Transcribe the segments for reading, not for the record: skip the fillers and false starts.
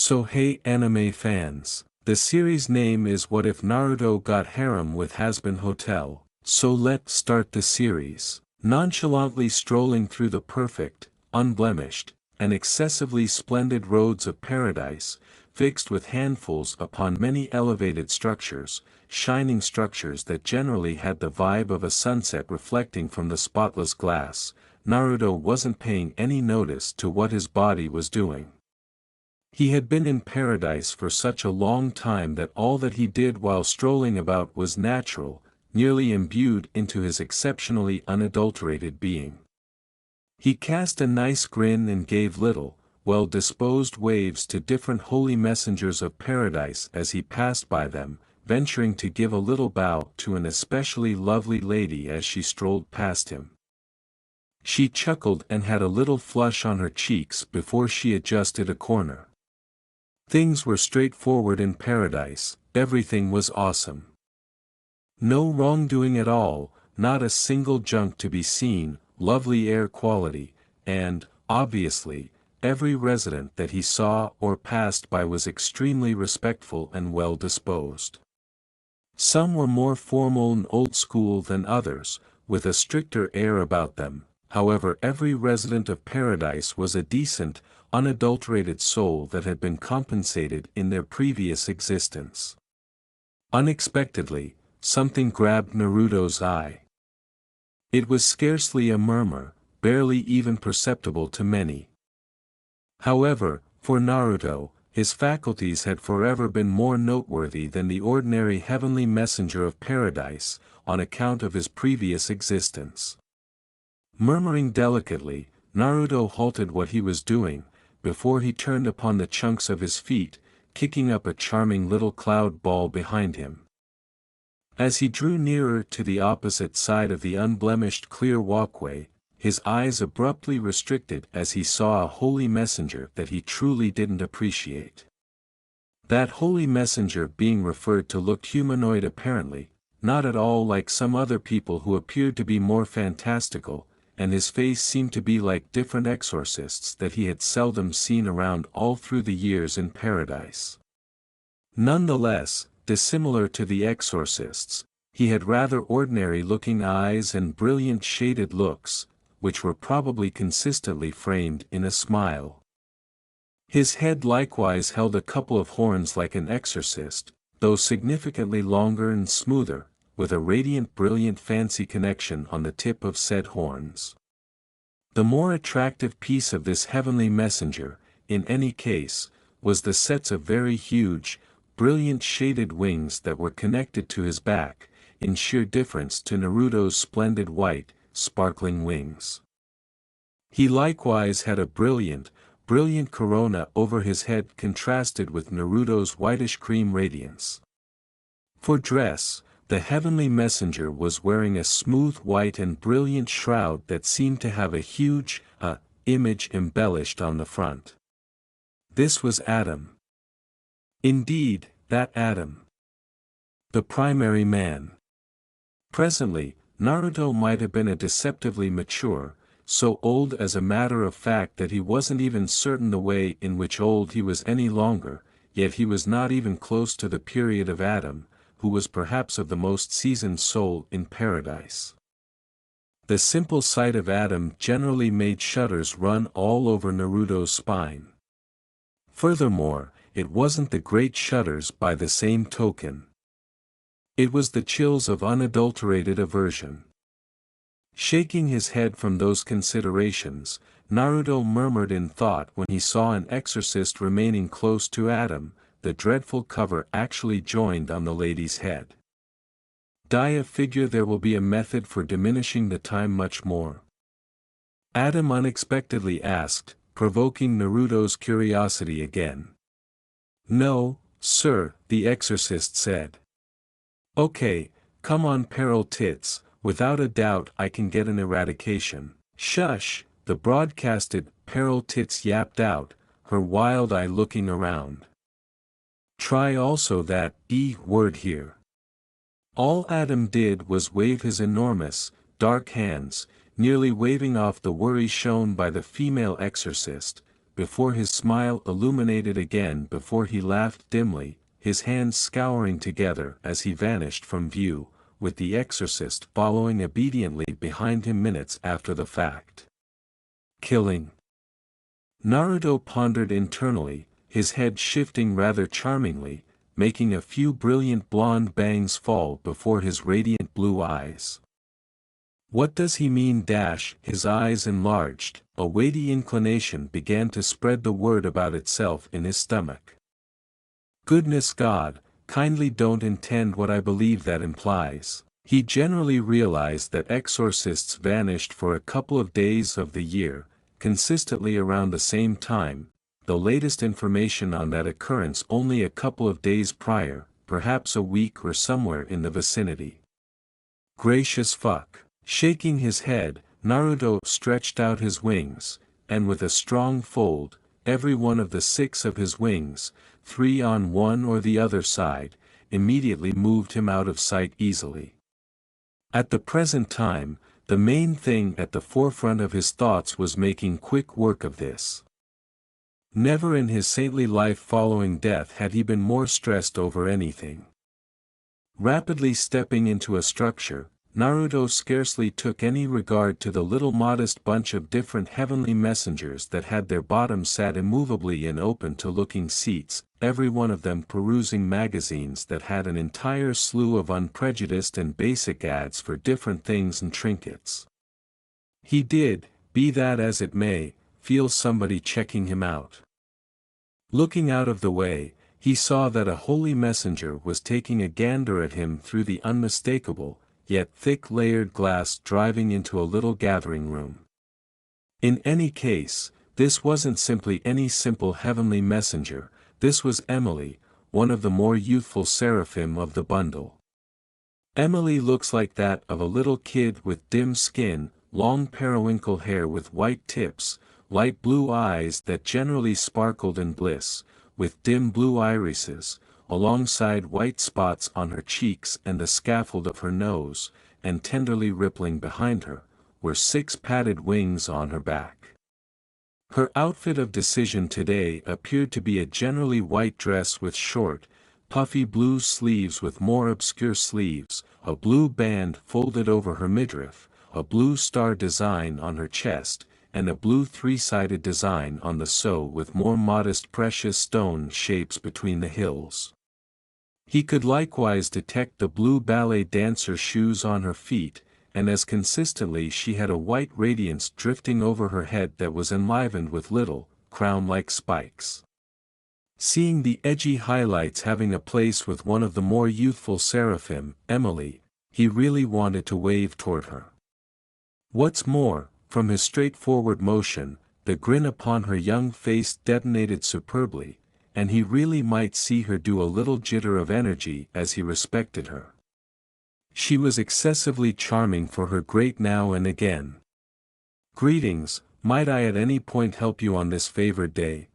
So hey anime fans, the series name is What If Naruto Got Harem with Hazbin Hotel, so let's start the series. Nonchalantly strolling through the perfect, unblemished, and excessively splendid roads of paradise, fixed with handfuls upon many elevated structures, shining structures that generally had the vibe of a sunset reflecting from the spotless glass, Naruto wasn't paying any notice to what his body was doing. He had been in paradise for such a long time that all that he did while strolling about was natural, nearly imbued into his exceptionally unadulterated being. He cast a nice grin and gave little, well-disposed waves to different holy messengers of paradise as he passed by them, venturing to give a little bow to an especially lovely lady as she strolled past him. She chuckled and had a little flush on her cheeks before she adjusted a corner. Things were straightforward in paradise, everything was awesome. No wrongdoing at all, not a single junk to be seen, lovely air quality, and, obviously, every resident that he saw or passed by was extremely respectful and well-disposed. Some were more formal and old-school than others, with a stricter air about them. However, every resident of paradise was a decent, unadulterated soul that had been compensated in their previous existence. Unexpectedly, something grabbed Naruto's eye. It was scarcely a murmur, barely even perceptible to many. However, for Naruto, his faculties had forever been more noteworthy than the ordinary heavenly messenger of paradise, on account of his previous existence. Murmuring delicately, Naruto halted what he was doing, before he turned upon the chunks of his feet, kicking up a charming little cloud ball behind him. As he drew nearer to the opposite side of the unblemished clear walkway, his eyes abruptly restricted as he saw a holy messenger that he truly didn't appreciate. That holy messenger being referred to looked humanoid apparently, not at all like some other people who appeared to be more fantastical, and his face seemed to be like different exorcists that he had seldom seen around all through the years in paradise. Nonetheless, dissimilar to the exorcists, he had rather ordinary-looking eyes and brilliant shaded looks, which were probably consistently framed in a smile. His head likewise held a couple of horns like an exorcist, though significantly longer and smoother, with a radiant brilliant fancy connection on the tip of said horns. The more attractive piece of this heavenly messenger, in any case, was the sets of very huge, brilliant shaded wings that were connected to his back, in sheer difference to Naruto's splendid white, sparkling wings. He likewise had a brilliant corona over his head contrasted with Naruto's whitish cream radiance. For dress, the heavenly messenger was wearing a smooth white and brilliant shroud that seemed to have a huge, image embellished on the front. This was Adam. Indeed, that Adam. The primary man. Presently, Naruto might have been a deceptively mature, so old as a matter of fact that he wasn't even certain the way in which old he was any longer, yet he was not even close to the period of Adam, who was perhaps of the most seasoned soul in paradise. The simple sight of Adam generally made shudders run all over Naruto's spine. Furthermore, it wasn't the great shudders by the same token. It was the chills of unadulterated aversion. Shaking his head from those considerations, Naruto murmured in thought when he saw an exorcist remaining close to Adam, the dreadful cover actually joined on the lady's head. I figure there will be a method for diminishing the time much more. Adam unexpectedly asked, provoking Naruto's curiosity again. No, sir, the exorcist said. Okay, come on Peril Tits, without a doubt I can get an eradication. Shush, the broadcasted Peril Tits yapped out, her wild eye looking around. Try also that word here. All Adam did was wave his enormous, dark hands, nearly waving off the worry shown by the female exorcist, before his smile illuminated again, before he laughed dimly, his hands scouring together as he vanished from view, with the exorcist following obediently behind him minutes after the fact. Killing. Naruto pondered internally, his head shifting rather charmingly, making a few brilliant blonde bangs fall before his radiant blue eyes. What does he mean? His eyes enlarged, a weighty inclination began to spread the word about itself in his stomach. Goodness God, kindly don't intend what I believe that implies. He generally realized that exorcists vanished for a couple of days of the year, consistently around the same time, the latest information on that occurrence only a couple of days prior, perhaps a week or somewhere in the vicinity. Gracious fuck. Shaking his head, Naruto stretched out his wings, and with a strong fold, every one of the 6 of his wings, 3 on one or the other side, immediately moved him out of sight easily. At the present time, the main thing at the forefront of his thoughts was making quick work of this. Never in his saintly life following death had he been more stressed over anything. Rapidly stepping into a structure, Naruto scarcely took any regard to the little modest bunch of different heavenly messengers that had their bottoms sat immovably in open-to-looking seats, every one of them perusing magazines that had an entire slew of unprejudiced and basic ads for different things and trinkets. He did, be that as it may, feel somebody checking him out. Looking out of the way, he saw that a holy messenger was taking a gander at him through the unmistakable, yet thick-layered glass driving into a little gathering room. In any case, this wasn't simply any simple heavenly messenger, this was Emily, one of the more youthful seraphim of the bundle. Emily looks like that of a little kid with dim skin, long periwinkle hair with white tips, light blue eyes that generally sparkled in bliss, with dim blue irises, alongside white spots on her cheeks and the scaffold of her nose, and tenderly rippling behind her, were 6 padded wings on her back. Her outfit of decision today appeared to be a generally white dress with short, puffy blue sleeves with more obscure sleeves, a blue band folded over her midriff, a blue star design on her chest, and a blue 3-sided design on the sew with more modest precious stone shapes between the hills. He could likewise detect the blue ballet dancer shoes on her feet, and as consistently she had a white radiance drifting over her head that was enlivened with little, crown-like spikes. Seeing the edgy highlights having a place with one of the more youthful seraphim, Emily, he really wanted to wave toward her. What's more, from his straightforward motion, the grin upon her young face detonated superbly, and he really might see her do a little jitter of energy as he respected her. She was excessively charming for her great now and again. Greetings, might I at any point help you on this favored day?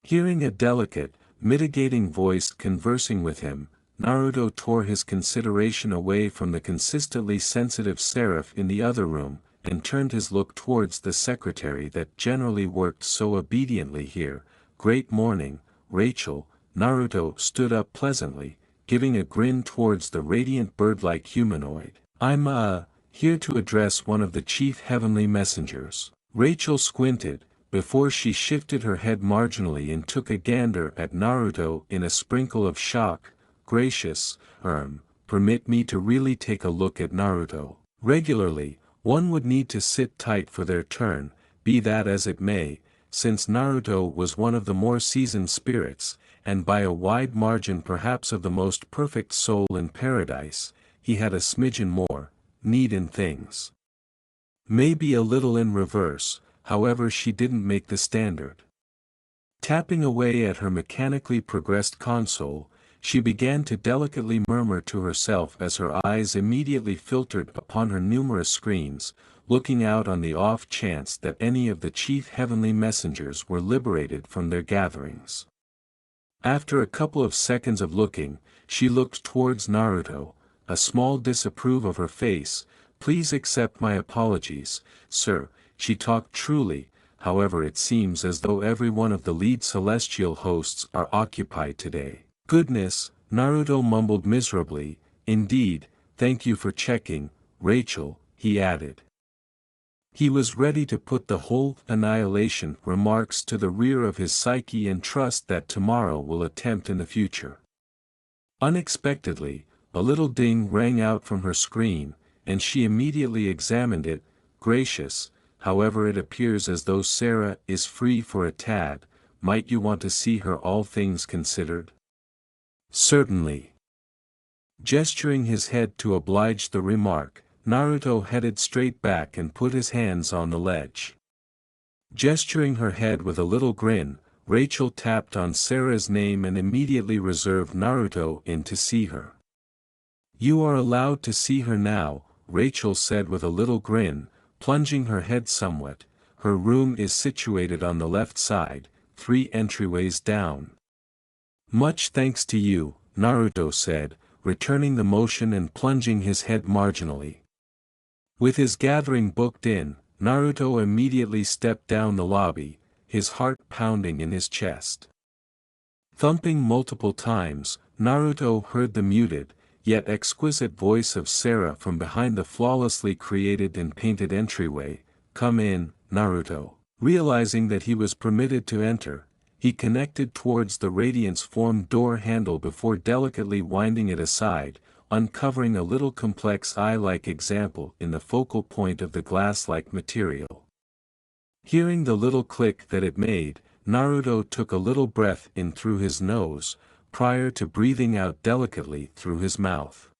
Hearing a delicate, mitigating voice conversing with him, Naruto tore his consideration away from the consistently sensitive seraph in the other room, and turned his look towards the secretary that generally worked so obediently here. Great morning, Rachel. Naruto stood up pleasantly, giving a grin towards the radiant bird-like humanoid. I'm here to address one of the chief heavenly messengers. Rachel squinted, before she shifted her head marginally and took a gander at Naruto in a sprinkle of shock. Gracious, permit me to really take a look at Naruto. Regularly, one would need to sit tight for their turn, be that as it may, since Naruto was one of the more seasoned spirits, and by a wide margin perhaps of the most perfect soul in paradise, he had a smidgen more need in things. Maybe a little in reverse, however she didn't make the standard. Tapping away at her mechanically progressed console, she began to delicately murmur to herself as her eyes immediately filtered upon her numerous screens, looking out on the off chance that any of the chief heavenly messengers were liberated from their gatherings. After a couple of seconds of looking, she looked towards Naruto, a small disapprove of her face. Please accept my apologies, sir. She talked truly, however it seems as though every one of the lead celestial hosts are occupied today. Goodness, Naruto mumbled miserably, indeed, thank you for checking, Rachel, he added. He was ready to put the whole annihilation remarks to the rear of his psyche and trust that tomorrow will attempt in the future. Unexpectedly, a little ding rang out from her screen, and she immediately examined it. Gracious, however it appears as though Sarah is free for a tad, might you want to see her all things considered? Certainly. Gesturing his head to oblige the remark, Naruto headed straight back and put his hands on the ledge. Gesturing her head with a little grin, Rachel tapped on Sarah's name and immediately reserved Naruto in to see her. You are allowed to see her now, Rachel said with a little grin, plunging her head somewhat. Her room is situated on the left side, 3 entryways down. Much thanks to you, Naruto said, returning the motion and plunging his head marginally. With his gathering booked in, Naruto immediately stepped down the lobby, his heart pounding in his chest. Thumping multiple times, Naruto heard the muted, yet exquisite voice of Sarah from behind the flawlessly created and painted entryway. Come in, Naruto. Realizing that he was permitted to enter, he connected towards the radiance-formed door handle before delicately winding it aside, uncovering a little complex eye-like example in the focal point of the glass-like material. Hearing the little click that it made, Naruto took a little breath in through his nose, prior to breathing out delicately through his mouth.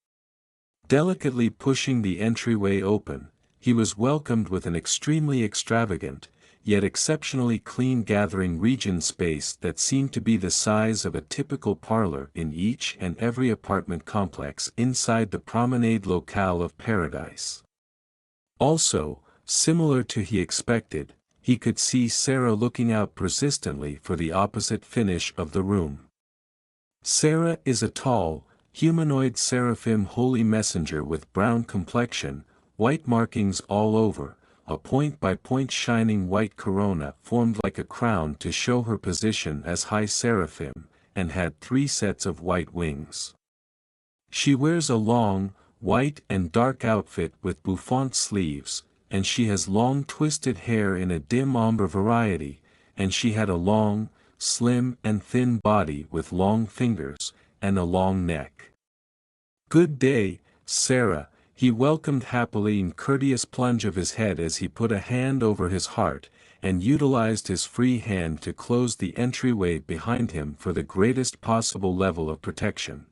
Delicately pushing the entryway open, he was welcomed with an extremely extravagant, yet exceptionally clean gathering region space that seemed to be the size of a typical parlor in each and every apartment complex inside the promenade locale of paradise. Also, similar to he expected, he could see Sarah looking out persistently for the opposite finish of the room. Sarah is a tall, humanoid seraphim holy messenger with brown complexion, white markings all over, a point-by-point shining white corona formed like a crown to show her position as high seraphim, and had 3 sets of white wings. She wears a long, white and dark outfit with bouffant sleeves, and she has long twisted hair in a dim ombre variety, and she had a long, slim and thin body with long fingers, and a long neck. Good day, Sarah, he welcomed happily in courteous plunge of his head as he put a hand over his heart, and utilized his free hand to close the entryway behind him for the greatest possible level of protection.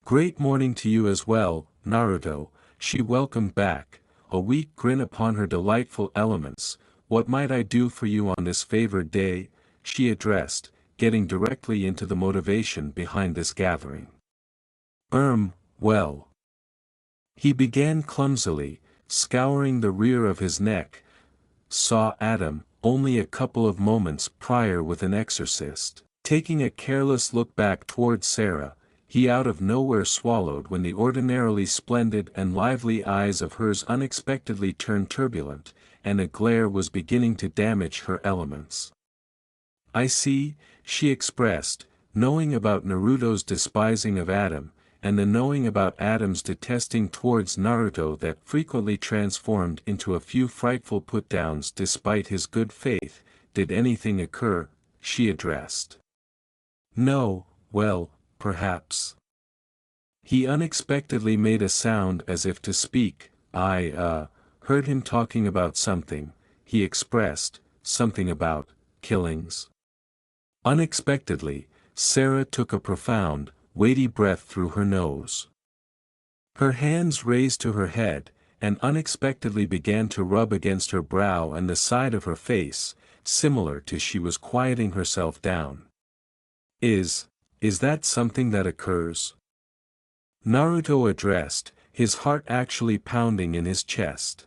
Great morning to you as well, Naruto, she welcomed back, a weak grin upon her delightful elements. What might I do for you on this favored day? She addressed, getting directly into the motivation behind this gathering. Well. He began clumsily, scouring the rear of his neck. Saw Adam, only a couple of moments prior with an exorcist. Taking a careless look back toward Sarah, he out of nowhere swallowed when the ordinarily splendid and lively eyes of hers unexpectedly turned turbulent, and a glare was beginning to damage her elements. I see, she expressed, knowing about Naruto's despising of Adam, and the knowing about Adam's detesting towards Naruto that frequently transformed into a few frightful put-downs despite his good faith. Did anything occur? She addressed. No, well, perhaps. He unexpectedly made a sound as if to speak. I heard him talking about something, he expressed, something about killings. Unexpectedly, Sarah took a profound, weighty breath through her nose. Her hands raised to her head, and unexpectedly began to rub against her brow and the side of her face, similar to she was quieting herself down. Is that something that occurs? Naruto addressed, his heart actually pounding in his chest.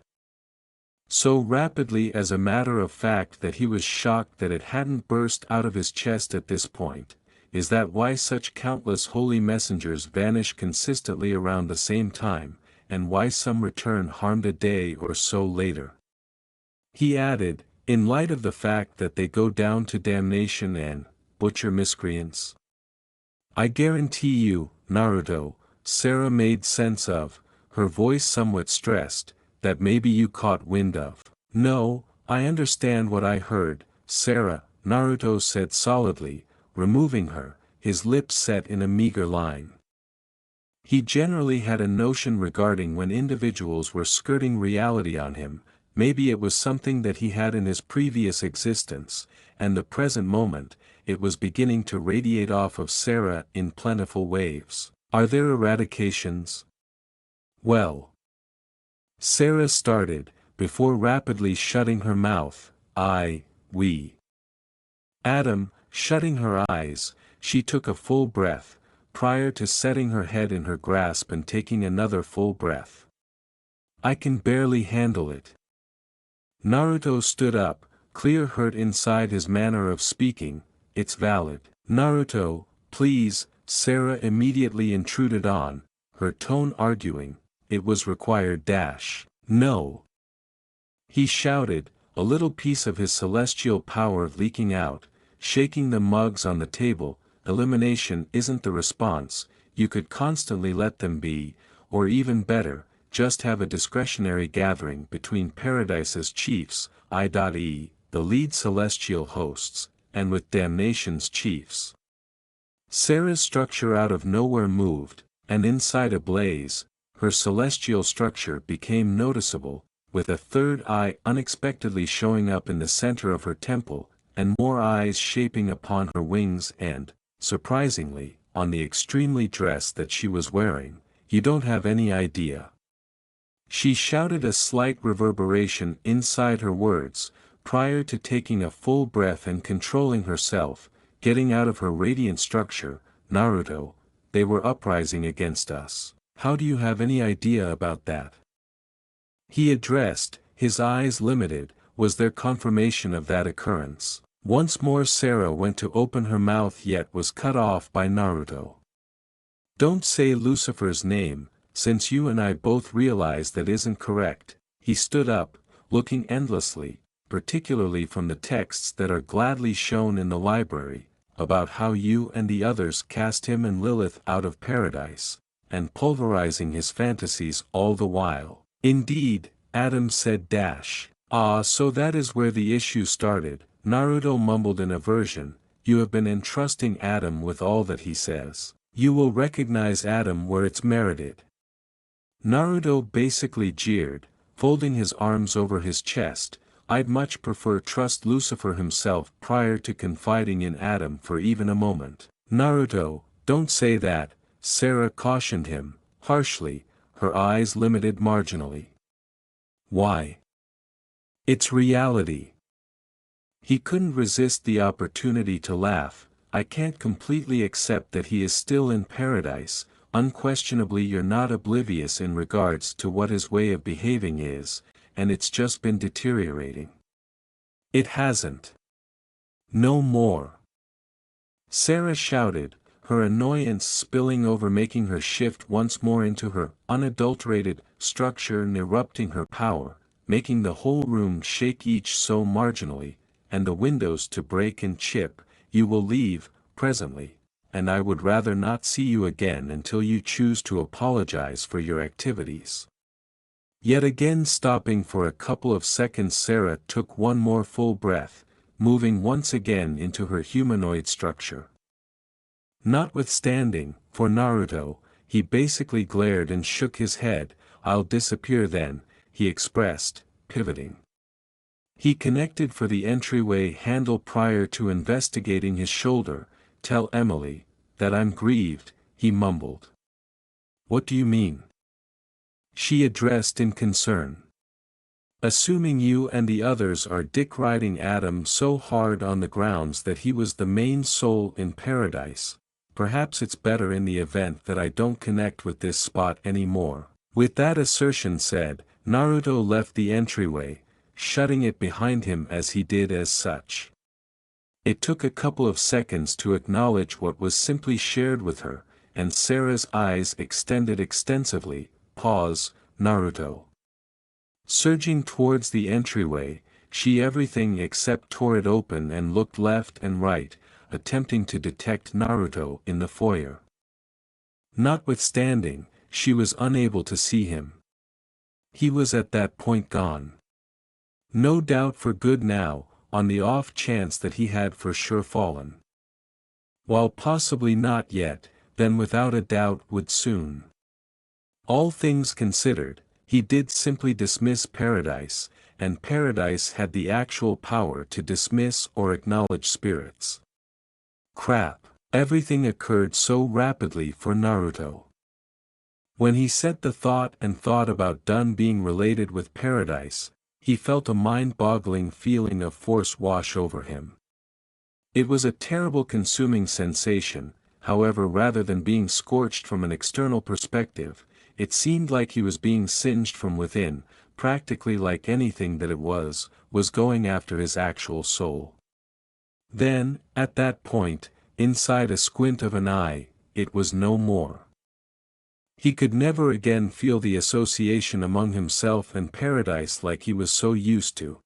So rapidly as a matter of fact that he was shocked that it hadn't burst out of his chest at this point. Is that why such countless holy messengers vanish consistently around the same time, and why some return harmed a day or so later? He added, In light of the fact that they go down to damnation and butcher miscreants? I guarantee you, Naruto, Sarah made sense of, her voice somewhat stressed, that maybe you caught wind of. No, I understand what I heard, Sarah, Naruto said solidly, removing her, his lips set in a meager line. He generally had a notion regarding when individuals were skirting reality on him. Maybe it was something that he had in his previous existence, and the present moment, it was beginning to radiate off of Sarah in plentiful waves. Are there eradications? Well. Sarah started, before rapidly shutting her mouth. We. Adam, shutting her eyes, she took a full breath, prior to setting her head in her grasp and taking another full breath. I can barely handle it. Naruto stood up, clear hurt inside his manner of speaking. It's valid. Naruto, please, Sarah immediately intruded on, her tone arguing, it was required. No. He shouted, a little piece of his celestial power leaking out, shaking the mugs on the table. Elimination isn't the response, you could constantly let them be, or even better, just have a discretionary gathering between Paradise's chiefs, i.e., the lead celestial hosts, and with Damnation's chiefs. Sarah's structure out of nowhere moved, and inside a blaze, her celestial structure became noticeable, with a third eye unexpectedly showing up in the center of her temple, and more eyes shaping upon her wings and, surprisingly, on the extremely dress that she was wearing. You don't have any idea. She shouted, a slight reverberation inside her words, prior to taking a full breath and controlling herself, getting out of her radiant structure. Naruto, they were uprising against us. How do you have any idea about that? He addressed, his eyes limited. Was there confirmation of that occurrence? Once more Sarah went to open her mouth yet was cut off by Naruto. Don't say Lucifer's name, since you and I both realize that isn't correct. He stood up, looking endlessly, particularly from the texts that are gladly shown in the library, about how you and the others cast him and Lilith out of paradise, and pulverizing his fantasies all the while. Indeed, Adam said. Ah, so that is where the issue started. Naruto mumbled in aversion. You have been entrusting Adam with all that he says. You will recognize Adam where it's merited. Naruto basically jeered, folding his arms over his chest. I'd much prefer trust Lucifer himself prior to confiding in Adam for even a moment. Naruto, don't say that, Sarah cautioned him, harshly, her eyes limited marginally. Why? It's reality. He couldn't resist the opportunity to laugh. I can't completely accept that he is still in paradise. Unquestionably you're not oblivious in regards to what his way of behaving is, and it's just been deteriorating. It hasn't. No more. Sarah shouted, her annoyance spilling over, making her shift once more into her unadulterated structure and erupting her power, making the whole room shake each so marginally, and the windows to break and chip. You will leave, presently, and I would rather not see you again until you choose to apologize for your activities. Yet again stopping for a couple of seconds, Sarah took one more full breath, moving once again into her humanoid structure. Notwithstanding, for Naruto, he basically glared and shook his head. I'll disappear then, he expressed, pivoting. He connected for the entryway handle prior to investigating his shoulder. Tell Emily that I'm grieved, he mumbled. What do you mean? She addressed in concern. Assuming you and the others are dick-riding Adam so hard on the grounds that he was the main soul in paradise, perhaps it's better in the event that I don't connect with this spot anymore. With that assertion said, Naruto left the entryway, shutting it behind him as he did as such. It took a couple of seconds to acknowledge what was simply shared with her, and Sarah's eyes extended extensively. Pause, Naruto. Surging towards the entryway, she everything except tore it open and looked left and right, attempting to detect Naruto in the foyer. Notwithstanding, she was unable to see him. He was at that point gone. No doubt for good now, on the off chance that he had for sure fallen. While possibly not yet, then without a doubt would soon. All things considered, he did simply dismiss Paradise, and Paradise had the actual power to dismiss or acknowledge spirits. Crap, everything occurred so rapidly for Naruto. When he set the thought and thought about done being related with Paradise, he felt a mind-boggling feeling of force wash over him. It was a terrible consuming sensation, however, rather than being scorched from an external perspective, it seemed like he was being singed from within, practically like anything that it was going after his actual soul. Then, at that point, inside a squint of an eye, it was no more. He could never again feel the association among himself and Paradise like he was so used to.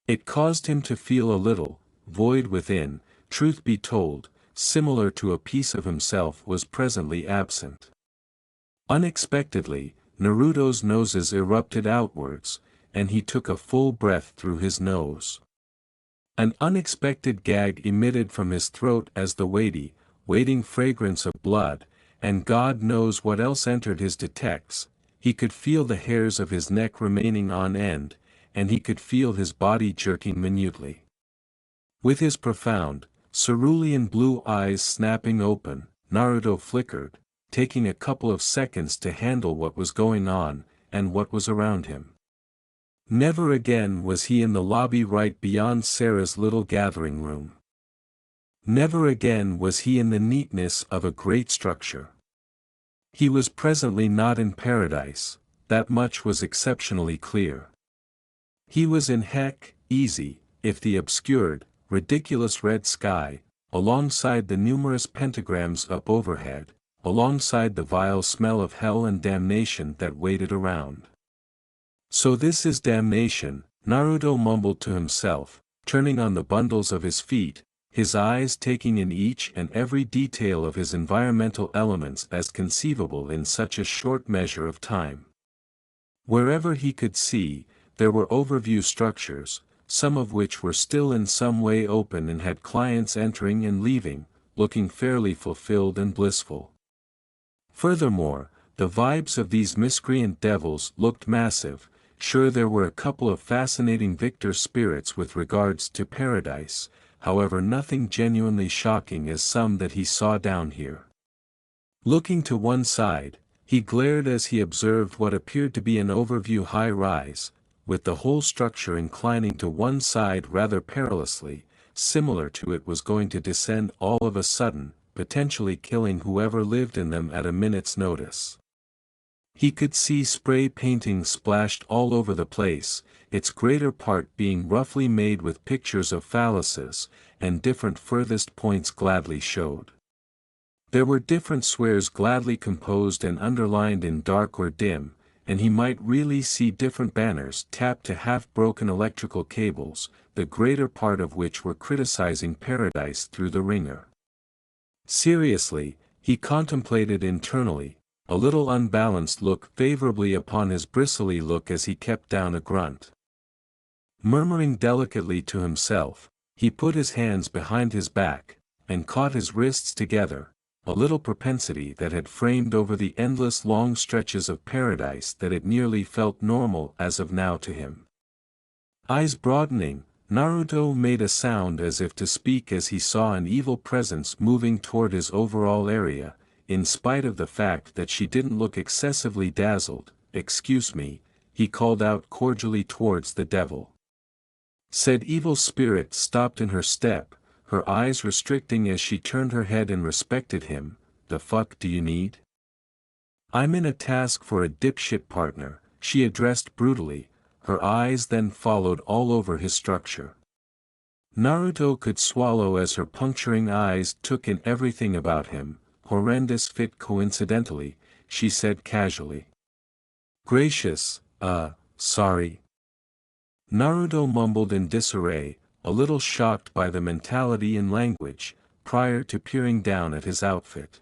It caused him to feel a little void within, truth be told, similar to a piece of himself was presently absent. Unexpectedly, Naruto's noses erupted outwards, and he took a full breath through his nose. An unexpected gag emitted from his throat as the waiting fragrance of blood, and God knows what else entered his detects. He could feel the hairs of his neck remaining on end, and he could feel his body jerking minutely. With his profound, cerulean blue eyes snapping open, Naruto flickered, taking a couple of seconds to handle what was going on, and what was around him. Never again was he in the lobby right beyond Sarah's little gathering room. Never again was he in the neatness of a great structure. He was presently not in Paradise, that much was exceptionally clear. He was in heck, easy, if the obscured, ridiculous red sky, alongside the numerous pentagrams up overhead, alongside the vile smell of hell and damnation that waited around. So this is damnation, Naruto mumbled to himself, turning on the bundles of his feet, his eyes taking in each and every detail of his environmental elements as conceivable in such a short measure of time. Wherever he could see, there were overview structures, some of which were still in some way open and had clients entering and leaving, looking fairly fulfilled and blissful. Furthermore, the vibes of these miscreant devils looked massive. Sure, there were a couple of fascinating victor spirits with regards to Paradise, however nothing genuinely shocking as some that he saw down here. Looking to one side, he glared as he observed what appeared to be an overview high-rise, with the whole structure inclining to one side rather perilously, similar to it was going to descend all of a sudden, potentially killing whoever lived in them at a minute's notice. He could see spray painting splashed all over the place, its greater part being roughly made with pictures of phalluses, and different furthest points gladly showed. There were different swears gladly composed and underlined in dark or dim, and he might really see different banners tapped to half-broken electrical cables, the greater part of which were criticizing Paradise through the ringer. Seriously, he contemplated internally, a little unbalanced look favorably upon his bristly look as he kept down a grunt. Murmuring delicately to himself, he put his hands behind his back, and caught his wrists together, a little propensity that had framed over the endless long stretches of Paradise that it nearly felt normal as of now to him. Eyes broadening, Naruto made a sound as if to speak as he saw an evil presence moving toward his overall area, in spite of the fact that she didn't look excessively dazzled. "Excuse me," he called out cordially towards the devil. Said evil spirit stopped in her step, her eyes restricting as she turned her head and respected him. "The fuck do you need?" "I'm in a task for a dipshit partner," she addressed brutally, her eyes then followed all over his structure. Naruto could swallow as her puncturing eyes took in everything about him. "Horrendous fit coincidentally," she said casually. "Gracious, sorry." Naruto mumbled in disarray, a little shocked by the mentality and language, prior to peering down at his outfit.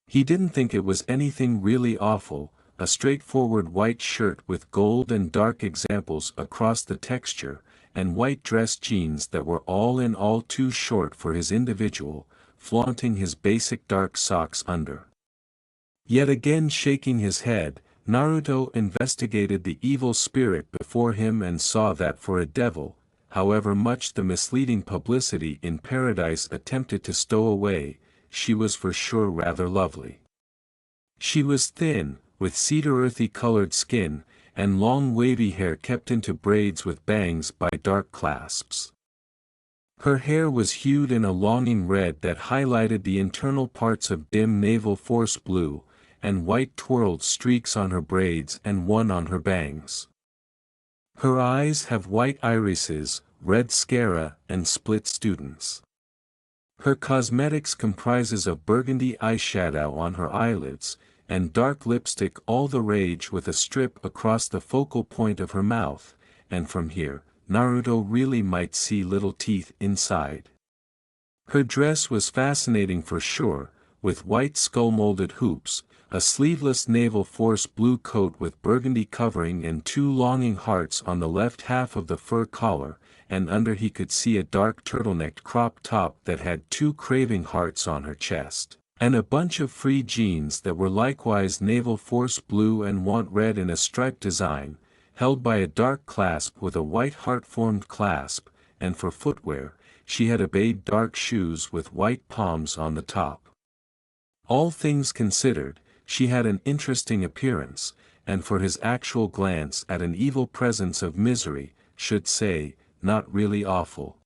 He didn't think it was anything really awful, a straightforward white shirt with gold and dark examples across the texture, and white dress jeans that were all in all too short for his individual, flaunting his basic dark socks under. Yet again shaking his head, Naruto investigated the evil spirit before him and saw that for a devil, however much the misleading publicity in Paradise attempted to stow away, she was for sure rather lovely. She was thin, with cedar-earthy colored skin, and long wavy hair kept into braids with bangs by dark clasps. Her hair was hued in a longing red that highlighted the internal parts of dim naval force blue, and white twirled streaks on her braids and one on her bangs. Her eyes have white irises, red sclera, and split students. Her cosmetics comprises of burgundy eyeshadow on her eyelids, and dark lipstick all the rage with a strip across the focal point of her mouth, and from here, Naruto really might see little teeth inside. Her dress was fascinating for sure, with white skull-molded hoops, a sleeveless naval force blue coat with burgundy covering and two longing hearts on the left half of the fur collar, and under he could see a dark turtleneck crop top that had two craving hearts on her chest, and a bunch of free jeans that were likewise naval force blue and want red in a striped design, held by a dark clasp with a white heart-formed clasp, and for footwear, she had obeyed dark shoes with white palms on the top. All things considered, she had an interesting appearance, and for his actual glance at an evil presence of misery, should say, not really awful.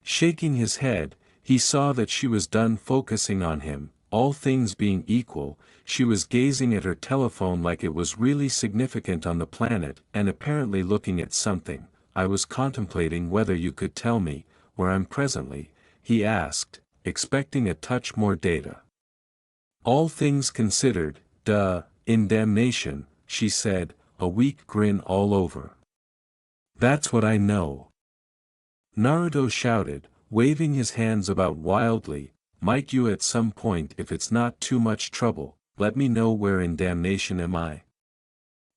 Shaking his head, he saw that she was done focusing on him. All things being equal, she was gazing at her telephone like it was really significant on the planet and apparently looking at something. I was contemplating whether you could tell me where I'm presently, he asked, expecting a touch more data. All things considered, in damnation, she said, a weak grin all over. That's what I know. Naruto shouted, waving his hands about wildly, might you at some point if it's not too much trouble, let me know where in damnation am I?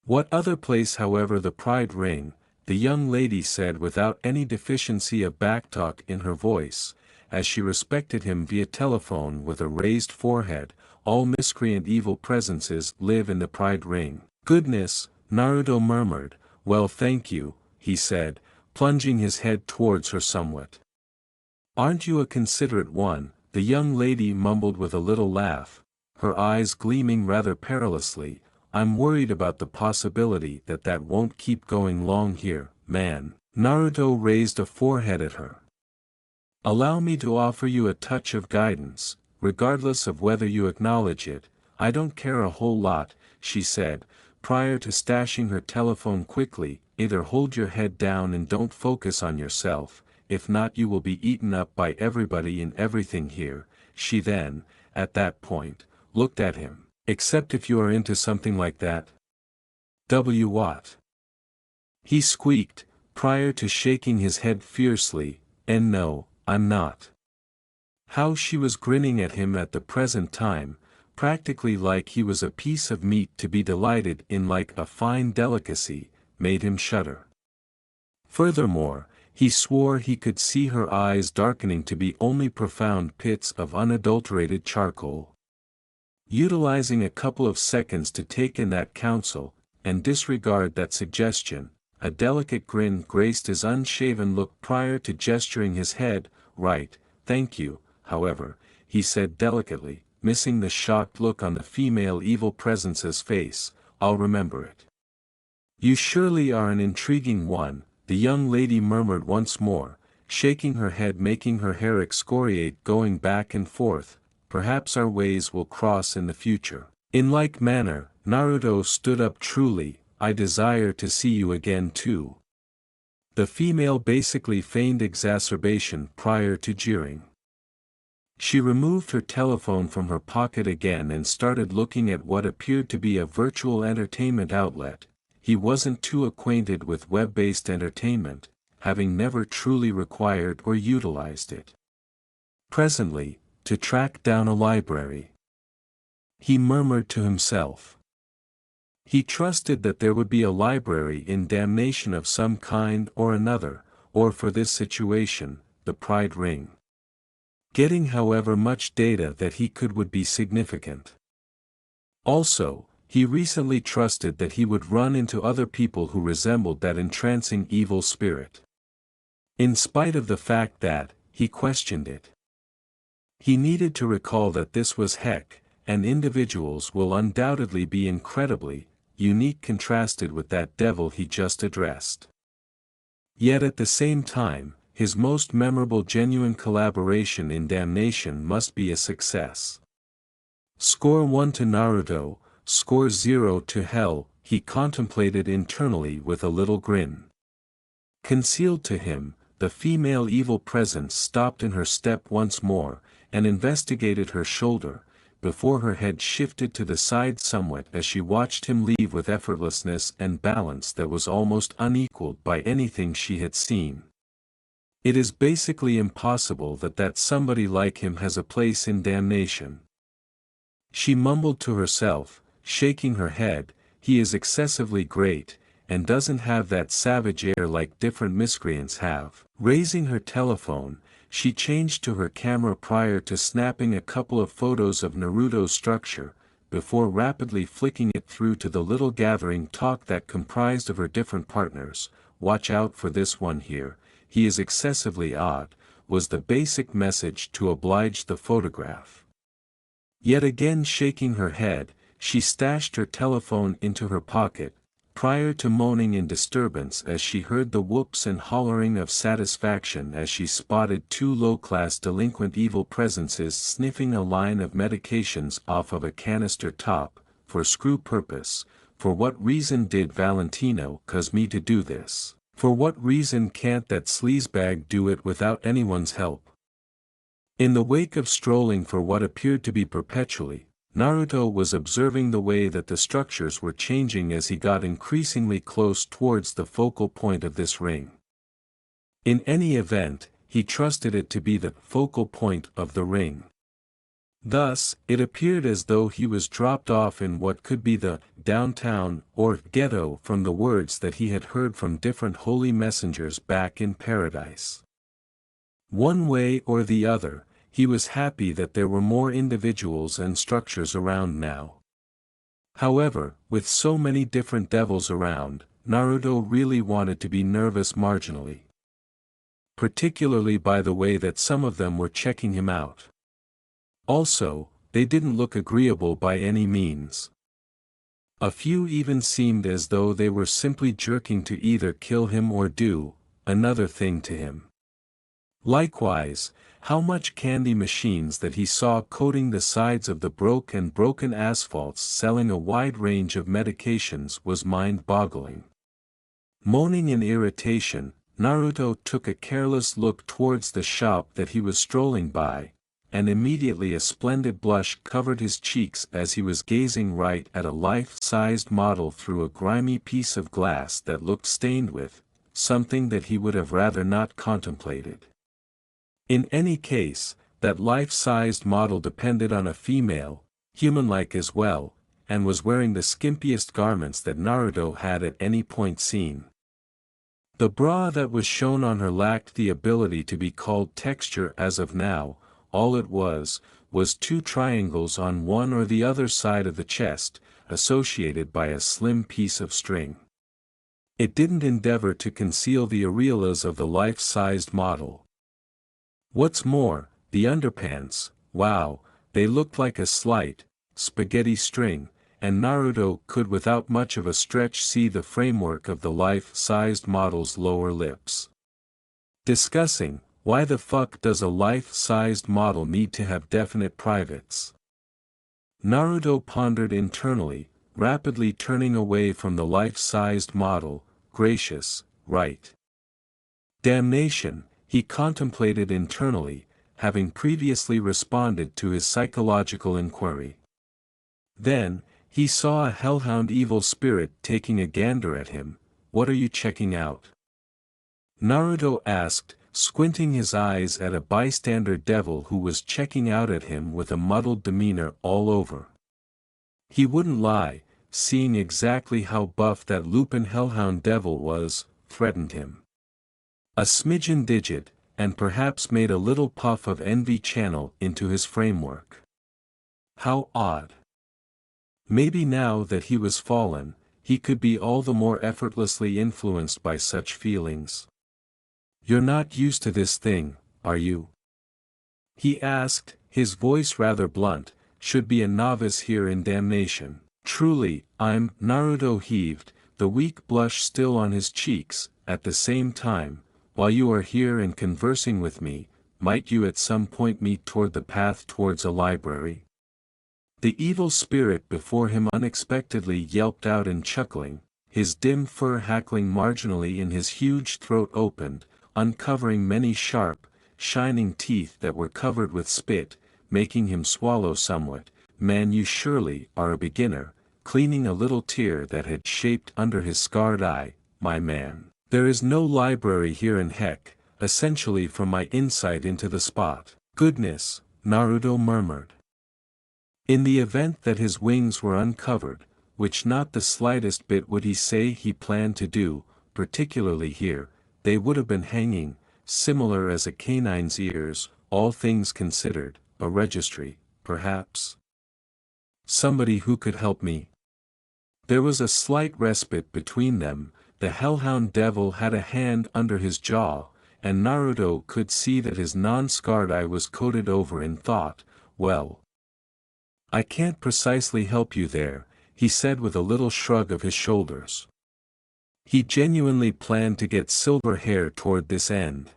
What other place however the pride ring, the young lady said without any deficiency of backtalk in her voice, as she respected him via telephone with a raised forehead, all miscreant evil presences live in the pride ring. Goodness, Naruto murmured, well thank you, he said, plunging his head towards her somewhat. Aren't you a considerate one? The young lady mumbled with a little laugh, her eyes gleaming rather perilously. I'm worried about the possibility that won't keep going long here, man. Naruto raised a forehead at her. Allow me to offer you a touch of guidance, regardless of whether you acknowledge it. I don't care a whole lot, she said, prior to stashing her telephone quickly. Either hold your head down and don't focus on yourself, if not you will be eaten up by everybody and everything here. She then, at that point, looked at him. Except if you are into something like that. What? He squeaked, prior to shaking his head fiercely, and no, I'm not. How she was grinning at him at the present time, practically like he was a piece of meat to be delighted in like a fine delicacy, made him shudder. Furthermore, he swore he could see her eyes darkening to be only profound pits of unadulterated charcoal. Utilizing a couple of seconds to take in that counsel, and disregard that suggestion, a delicate grin graced his unshaven look prior to gesturing his head. Right, thank you, however, he said delicately, missing the shocked look on the female evil presence's face. I'll remember it. You surely are an intriguing one, the young lady murmured once more, shaking her head, making her hair excoriate, going back and forth. Perhaps our ways will cross in the future. In like manner, Naruto stood up. Truly, I desire to see you again too. The female basically feigned exacerbation prior to jeering. She removed her telephone from her pocket again and started looking at what appeared to be a virtual entertainment outlet, he wasn't too acquainted with web-based entertainment, having never truly required or utilized it. Presently, to track down a library. He murmured to himself. He trusted that there would be a library in damnation of some kind or another, or for this situation, the Pride Ring. Getting however much data that he could would be significant. Also, he recently trusted that he would run into other people who resembled that entrancing evil spirit. In spite of the fact that, he questioned it. He needed to recall that this was heck, and individuals will undoubtedly be incredibly unique contrasted with that devil he just addressed. Yet at the same time, his most memorable genuine collaboration in damnation must be a success. Score 1 to Naruto, score 0 to hell, he contemplated internally with a little grin. Concealed to him, the female evil presence stopped in her step once more, and investigated her shoulder, before her head shifted to the side somewhat as she watched him leave with effortlessness and balance that was almost unequaled by anything she had seen. It is basically impossible that somebody like him has a place in damnation. She mumbled to herself, shaking her head, he is excessively great, and doesn't have that savage air like different miscreants have. Raising her telephone, she changed to her camera prior to snapping a couple of photos of Naruto's structure, before rapidly flicking it through to the little gathering talk that comprised of her different partners. Watch out for this one here, he is excessively odd, was the basic message to oblige the photograph. Yet again shaking her head, she stashed her telephone into her pocket, prior to moaning in disturbance as she heard the whoops and hollering of satisfaction as she spotted two low-class delinquent evil presences sniffing a line of medications off of a canister top, for screw purpose. For what reason did Valentino cause me to do this? For what reason can't that sleazebag do it without anyone's help? In the wake of strolling for what appeared to be perpetually, Naruto was observing the way that the structures were changing as he got increasingly close towards the focal point of this ring. In any event, he trusted it to be the focal point of the ring. Thus, it appeared as though he was dropped off in what could be the downtown or ghetto from the words that he had heard from different holy messengers back in paradise. One way or the other, he was happy that there were more individuals and structures around now. However, with so many different devils around, Naruto really wanted to be nervous marginally. Particularly by the way that some of them were checking him out. Also, they didn't look agreeable by any means. A few even seemed as though they were simply jerking to either kill him or do another thing to him. Likewise, how much candy machines that he saw coating the sides of the broken asphalts selling a wide range of medications was mind-boggling. Moaning in irritation, Naruto took a careless look towards the shop that he was strolling by, and immediately a splendid blush covered his cheeks as he was gazing right at a life-sized model through a grimy piece of glass that looked stained with something that he would have rather not contemplated. In any case, that life-sized model depended on a female, human-like as well, and was wearing the skimpiest garments that Naruto had at any point seen. The bra that was shown on her lacked the ability to be called texture as of now. All it was two triangles on one or the other side of the chest, associated by a slim piece of string. It didn't endeavor to conceal the areolas of the life-sized model. What's more, the underpants, wow, they looked like a slight, spaghetti string, and Naruto could without much of a stretch see the framework of the life-sized model's lower lips. Discussing, why the fuck does a life-sized model need to have definite privates? Naruto pondered internally, rapidly turning away from the life-sized model. Gracious, right? Damnation, he contemplated internally, having previously responded to his psychological inquiry. Then, He saw a hellhound evil spirit taking a gander at him. "What are you checking out?" Naruto asked, squinting his eyes at a bystander devil who was checking out at him with a muddled demeanor all over. He wouldn't lie, seeing exactly how buff that Lupin hellhound devil was, threatened him. A smidgen digit, and perhaps made a little puff of envy channel into his framework. How odd. Maybe now that he was fallen, he could be all the more effortlessly influenced by such feelings. "You're not used to this thing, are you?" he asked, his voice rather blunt. "Should be a novice here in damnation." "Truly, Naruto heaved, the weak blush still on his cheeks. "At the same time, while you are here and conversing with me, might you at some point meet toward the path towards a library?" The evil spirit before him unexpectedly yelped out in chuckling, his dim fur hackling marginally in his huge throat opened, uncovering many sharp, shining teeth that were covered with spit, making him swallow somewhat. "Man, you surely are a beginner," cleaning a little tear that had shaped under his scarred eye. "My man, there is no library here in heck, essentially from my insight into the spot." "Goodness," Naruto murmured. In the event that his wings were uncovered, which not the slightest bit would he say he planned to do, particularly here, they would have been hanging, similar as a canine's ears, all things considered, a registry, perhaps. "Somebody who could help me." There was a slight respite between them. The hellhound devil had a hand under his jaw, and Naruto could see that his non-scarred eye was coated over in thought. "Well, I can't precisely help you there," he said with a little shrug of his shoulders. He genuinely planned to get silver hair toward this end.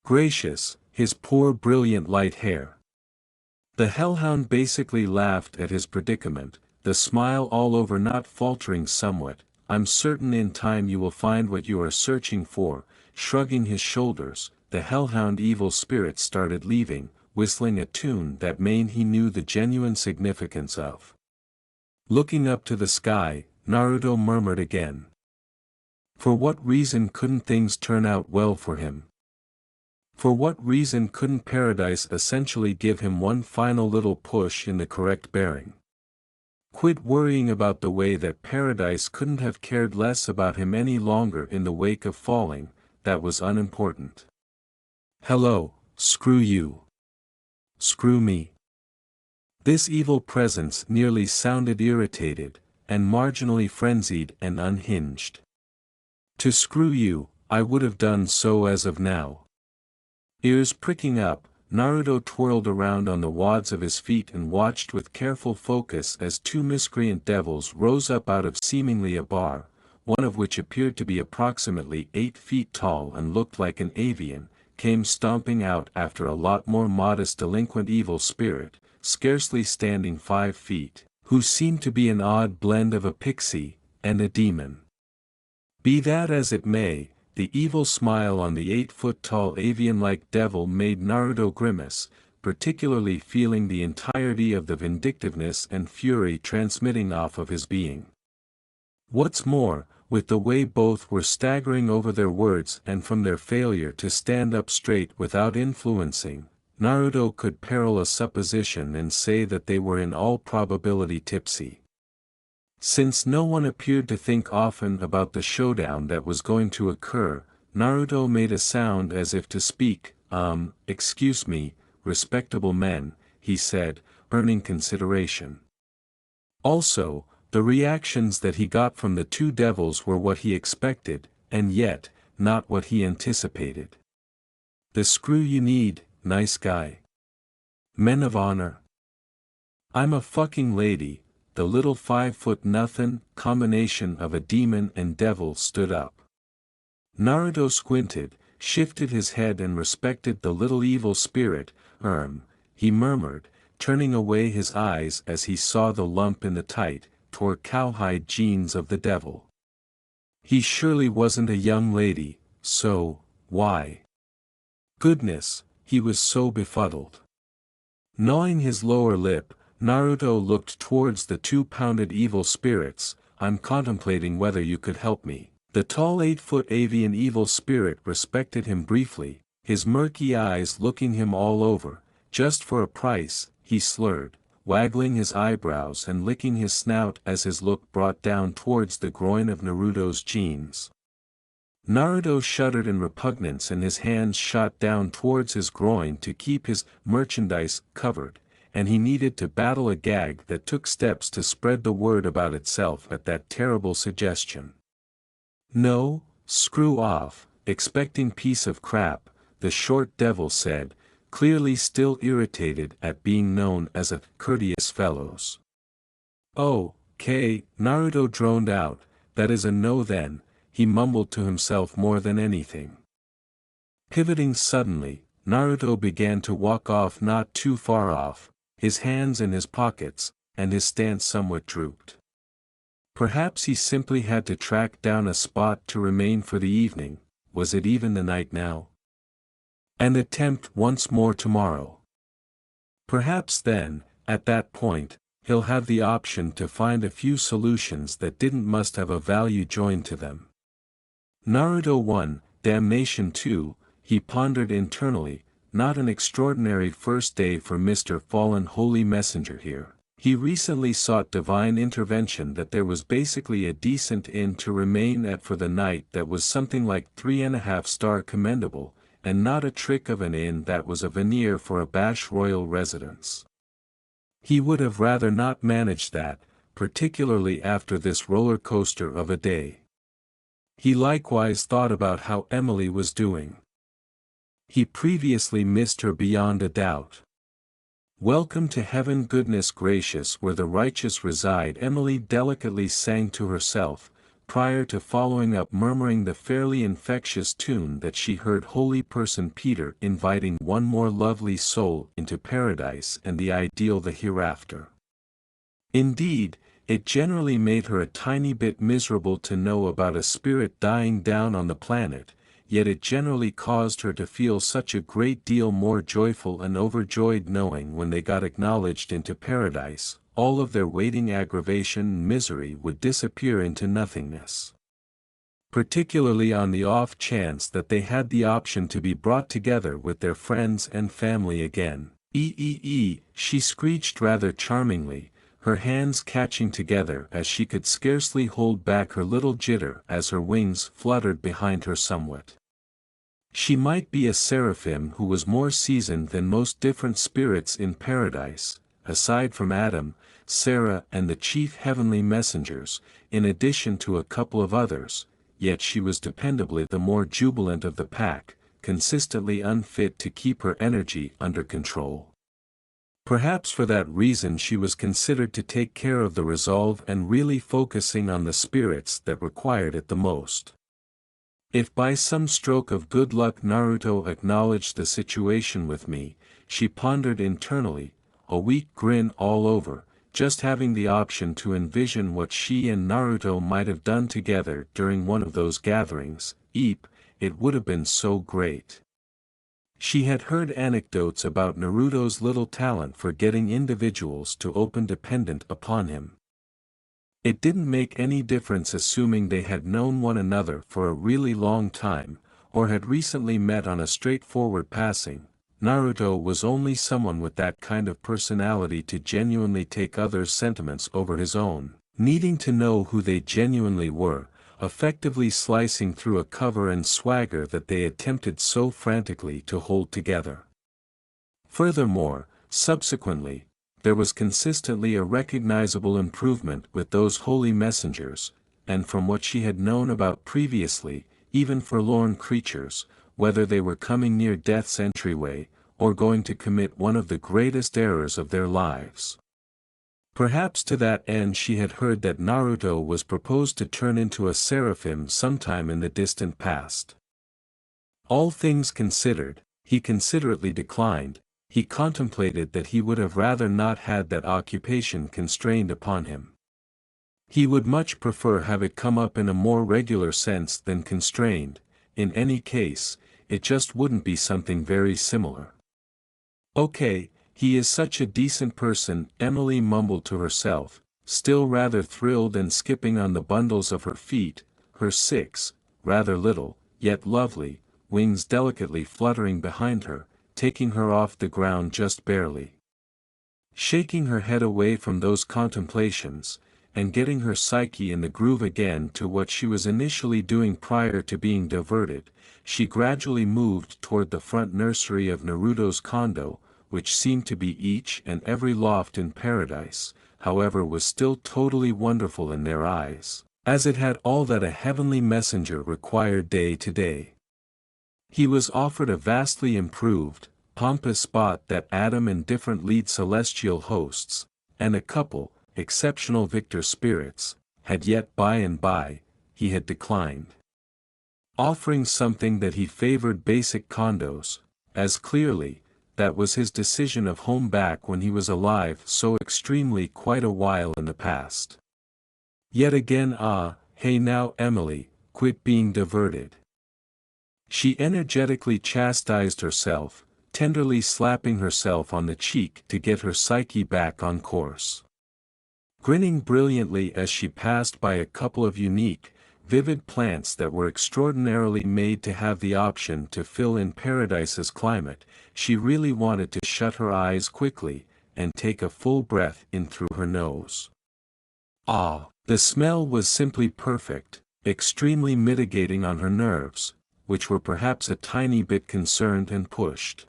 Gracious, his poor brilliant light hair. The hellhound basically laughed at his predicament, the smile all over not faltering somewhat. "I'm certain in time you will find what you are searching for." Shrugging his shoulders, the hellhound evil spirit started leaving, whistling a tune that he knew the genuine significance of. Looking up to the sky, Naruto murmured again. For what reason couldn't things turn out well for him? For what reason couldn't paradise essentially give him one final little push in the correct bearing? Quit worrying about the way that paradise couldn't have cared less about him any longer in the wake of falling. That was unimportant. "Hello, screw you. Screw me." This evil presence nearly sounded irritated, and marginally frenzied and unhinged. "To screw you, I would have done so as of now." Ears pricking up, Naruto twirled around on the wads of his feet and watched with careful focus as two miscreant devils rose up out of seemingly a bar, one of which appeared to be approximately 8 feet tall and looked like an avian, came stomping out after a lot more modest delinquent evil spirit, scarcely standing 5 feet, who seemed to be an odd blend of a pixie and a demon. Be that as it may, the evil smile on the 8-foot-tall avian-like devil made Naruto grimace, particularly feeling the entirety of the vindictiveness and fury transmitting off of his being. What's more, with the way both were staggering over their words and from their failure to stand up straight without influencing, Naruto could peril a supposition and say that they were in all probability tipsy. Since no one appeared to think often about the showdown that was going to occur, Naruto made a sound as if to speak. Excuse me, respectable men," he said, earning consideration. Also, the reactions that he got from the two devils were what he expected, and yet, not what he anticipated. "The screw you need, nice guy. Men of honor." "I'm a fucking lady." The little 5-foot-nothing combination of a demon and devil stood up. Naruto squinted, shifted his head and respected the little evil spirit. He murmured, turning away his eyes as he saw the lump in the tight, tore cowhide jeans of the devil. He surely wasn't a young lady, so, why? Goodness, he was so befuddled. Gnawing his lower lip, Naruto looked towards the two-pounded evil spirits. I'm contemplating whether you could help me. The tall 8-foot avian evil spirit respected him briefly, his murky eyes looking him all over. Just for a price, he slurred, waggling his eyebrows and licking his snout as his look brought down towards the groin of Naruto's jeans. Naruto shuddered in repugnance and his hands shot down towards his groin to keep his merchandise covered, and he needed to battle a gag that took steps to spread the word about itself at that terrible suggestion. No, screw off, expecting piece of crap, the short devil said, clearly still irritated at being known as a courteous fellows. Oh, Naruto droned out, that is a no then, he mumbled to himself more than anything. Pivoting suddenly, Naruto began to walk off not too far off, his hands in his pockets, and his stance somewhat drooped. Perhaps he simply had to track down a spot to remain for the evening. Was it even the night now? And attempt once more tomorrow. Perhaps then, at that point, he'll have the option to find a few solutions that must have a value joined to them. Naruto 1, Damnation 2, he pondered internally, not an extraordinary first day for Mr. Fallen Holy Messenger here. He recently sought divine intervention that there was basically a decent inn to remain at for the night that was something like 3.5-star commendable, and not a trick of an inn that was a veneer for a bash royal residence. He would have rather not managed that, particularly after this roller coaster of a day. He likewise thought about how Emily was doing. He previously missed her beyond a doubt. Welcome to heaven, goodness gracious, where the righteous reside, Emily delicately sang to herself, prior to following up murmuring the fairly infectious tune that she heard holy person Peter inviting one more lovely soul into paradise and the ideal the hereafter. Indeed, it generally made her a tiny bit miserable to know about a spirit dying down on the planet, yet it generally caused her to feel such a great deal more joyful and overjoyed knowing when they got acknowledged into paradise, all of their waiting aggravation and misery would disappear into nothingness. Particularly on the off chance that they had the option to be brought together with their friends and family again. She screeched rather charmingly, her hands catching together as she could scarcely hold back her little jitter as her wings fluttered behind her somewhat. She might be a seraphim who was more seasoned than most different spirits in paradise, aside from Adam, Sarah and the chief heavenly messengers, in addition to a couple of others, yet she was dependably the more jubilant of the pack, consistently unfit to keep her energy under control. Perhaps for that reason she was considered to take care of the resolve and really focusing on the spirits that required it the most. If by some stroke of good luck Naruto acknowledged the situation with me, she pondered internally, a weak grin all over, just having the option to envision what she and Naruto might have done together during one of those gatherings, it would have been so great. She had heard anecdotes about Naruto's little talent for getting individuals to open dependent upon him. It didn't make any difference assuming they had known one another for a really long time, or had recently met on a straightforward passing. Naruto was only someone with that kind of personality to genuinely take others' sentiments over his own, needing to know who they genuinely were, effectively slicing through a cover and swagger that they attempted so frantically to hold together. Furthermore, subsequently, there was consistently a recognizable improvement with those holy messengers, and from what she had known about previously, even forlorn creatures, whether they were coming near death's entryway, or going to commit one of the greatest errors of their lives. Perhaps to that end she had heard that Naruto was proposed to turn into a seraphim sometime in the distant past. All things considered, he considerately declined. He contemplated that he would have rather not had that occupation constrained upon him. He would much prefer have it come up in a more regular sense than constrained. In any case, it just wouldn't be something very similar. Okay, He is such a decent person, Emily mumbled to herself, still rather thrilled and skipping on the bundles of her feet, her 6, rather little, yet lovely, wings delicately fluttering behind her, taking her off the ground just barely. Shaking her head away from those contemplations, and getting her psyche in the groove again to what she was initially doing prior to being diverted, she gradually moved toward the front nursery of Naruto's condo, which seemed to be each and every loft in paradise, however was still totally wonderful in their eyes, as it had all that a heavenly messenger required day to day. He was offered a vastly improved, pompous spot that Adam and different lead celestial hosts, and a couple, exceptional victor spirits, had yet by and by, he had declined. Offering something that he favored basic condos, as clearly, that was his decision of home back when he was alive so extremely quite a while in the past. Yet again hey now Emily, quit being diverted. She energetically chastised herself, tenderly slapping herself on the cheek to get her psyche back on course. Grinning brilliantly as she passed by a couple of unique, vivid plants that were extraordinarily made to have the option to fill in Paradise's climate, she really wanted to shut her eyes quickly, and take a full breath in through her nose. The smell was simply perfect, extremely mitigating on her nerves, which were perhaps a tiny bit concerned and pushed.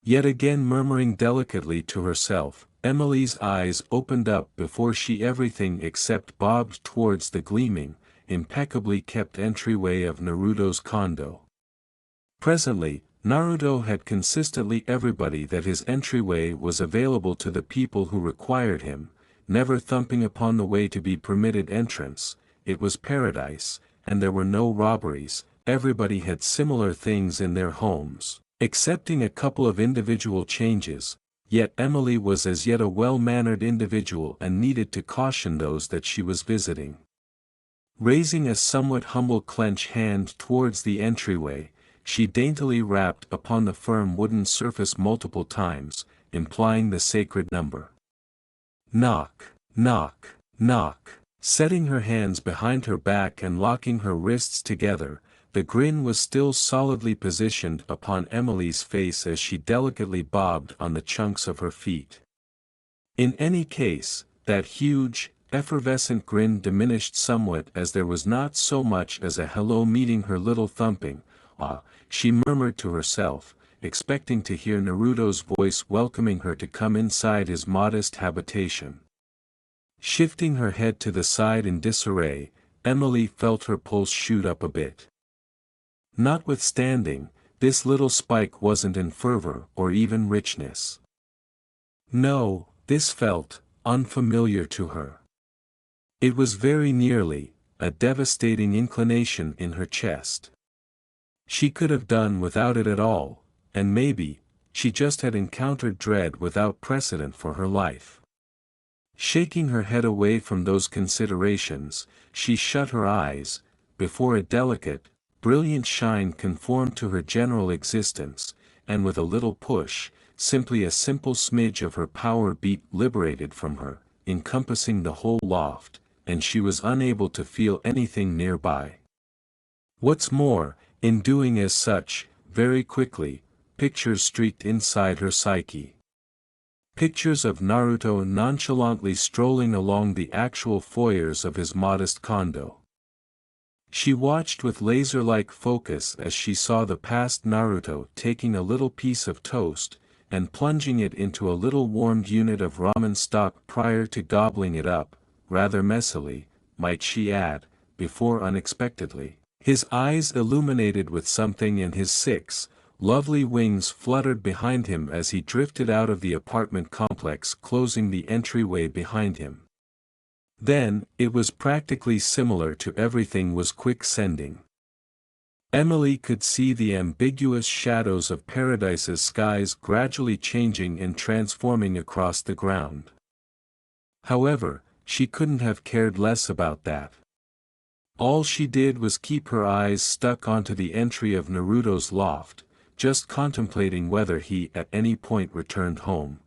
Yet again murmuring delicately to herself, Emily's eyes opened up before she everything except bobbed towards the gleaming, impeccably kept entryway of Naruto's condo. Presently, Naruto had consistently everybody that his entryway was available to the people who required him, never thumping upon the way to be permitted entrance. It was paradise, and there were no robberies, everybody had similar things in their homes, excepting a couple of individual changes. Yet Emily was as yet a well-mannered individual and needed to caution those that she was visiting. Raising a somewhat humble clenched hand towards the entryway, she daintily rapped upon the firm wooden surface multiple times, implying the sacred number. Knock, knock, knock. Setting her hands behind her back and locking her wrists together, the grin was still solidly positioned upon Emily's face as she delicately bobbed on the chunks of her feet. In any case, that huge, effervescent grin diminished somewhat as there was not so much as a hello meeting her little thumping. She murmured to herself, expecting to hear Naruto's voice welcoming her to come inside his modest habitation. Shifting her head to the side in disarray, Emily felt her pulse shoot up a bit. Notwithstanding, this little spike wasn't in fervor or even richness. No, this felt unfamiliar to her. It was very nearly a devastating inclination in her chest. She could have done without it at all, and maybe, she just had encountered dread without precedent for her life. Shaking her head away from those considerations, she shut her eyes, before a delicate, brilliant shine conformed to her general existence, and with a little push, simply a simple smidge of her power beat liberated from her, encompassing the whole loft, and she was unable to feel anything nearby. What's more, in doing as such, very quickly, pictures streaked inside her psyche. Pictures of Naruto nonchalantly strolling along the actual foyers of his modest condo. She watched with laser-like focus as she saw the past Naruto taking a little piece of toast, and plunging it into a little warmed unit of ramen stock prior to gobbling it up, rather messily, might she add, before unexpectedly, his eyes illuminated with something and his 6, lovely wings fluttered behind him as he drifted out of the apartment complex, closing the entryway behind him. Then, it was practically similar to everything was quick sending. Emily could see the ambiguous shadows of Paradise's skies gradually changing and transforming across the ground. However, she couldn't have cared less about that. All she did was keep her eyes stuck onto the entry of Naruto's loft, just contemplating whether he at any point returned home.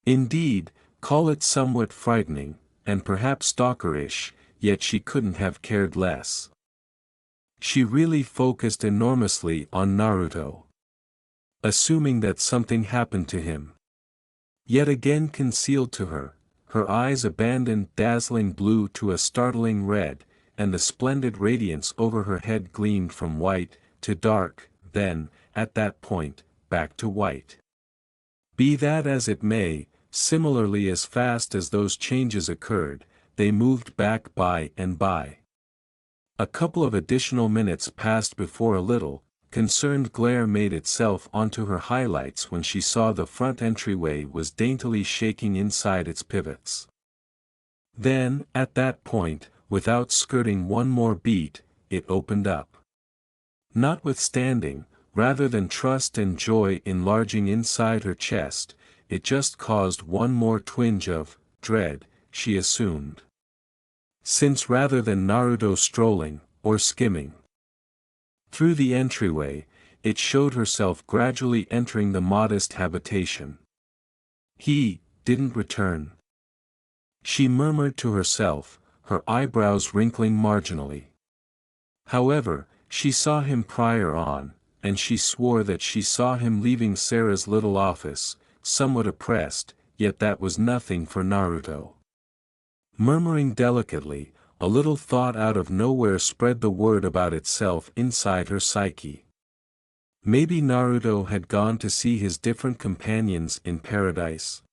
Indeed, call it somewhat frightening, and perhaps stalkerish, yet she couldn't have cared less. She really focused enormously on Naruto. Assuming that something happened to him. Yet again concealed to her, her eyes abandoned dazzling blue to a startling red, and the splendid radiance over her head gleamed from white to dark, then, at that point, back to white. Be that as it may, similarly as fast as those changes occurred, they moved back by and by. A couple of additional minutes passed before a little, concerned glare made itself onto her highlights when she saw the front entryway was daintily shaking inside its pivots. Then, at that point, without skirting one more beat, it opened up. Notwithstanding, rather than trust and joy enlarging inside her chest, it just caused one more twinge of dread, she assumed. Since rather than Naruto strolling, or skimming through the entryway, it showed herself gradually entering the modest habitation. He didn't return. She murmured to herself, her eyebrows wrinkling marginally. However, she saw him prior on, and she swore that she saw him leaving Sarah's little office, somewhat oppressed, yet that was nothing for Naruto. Murmuring delicately, a little thought out of nowhere spread the word about itself inside her psyche. Maybe Naruto had gone to see his different companions in paradise.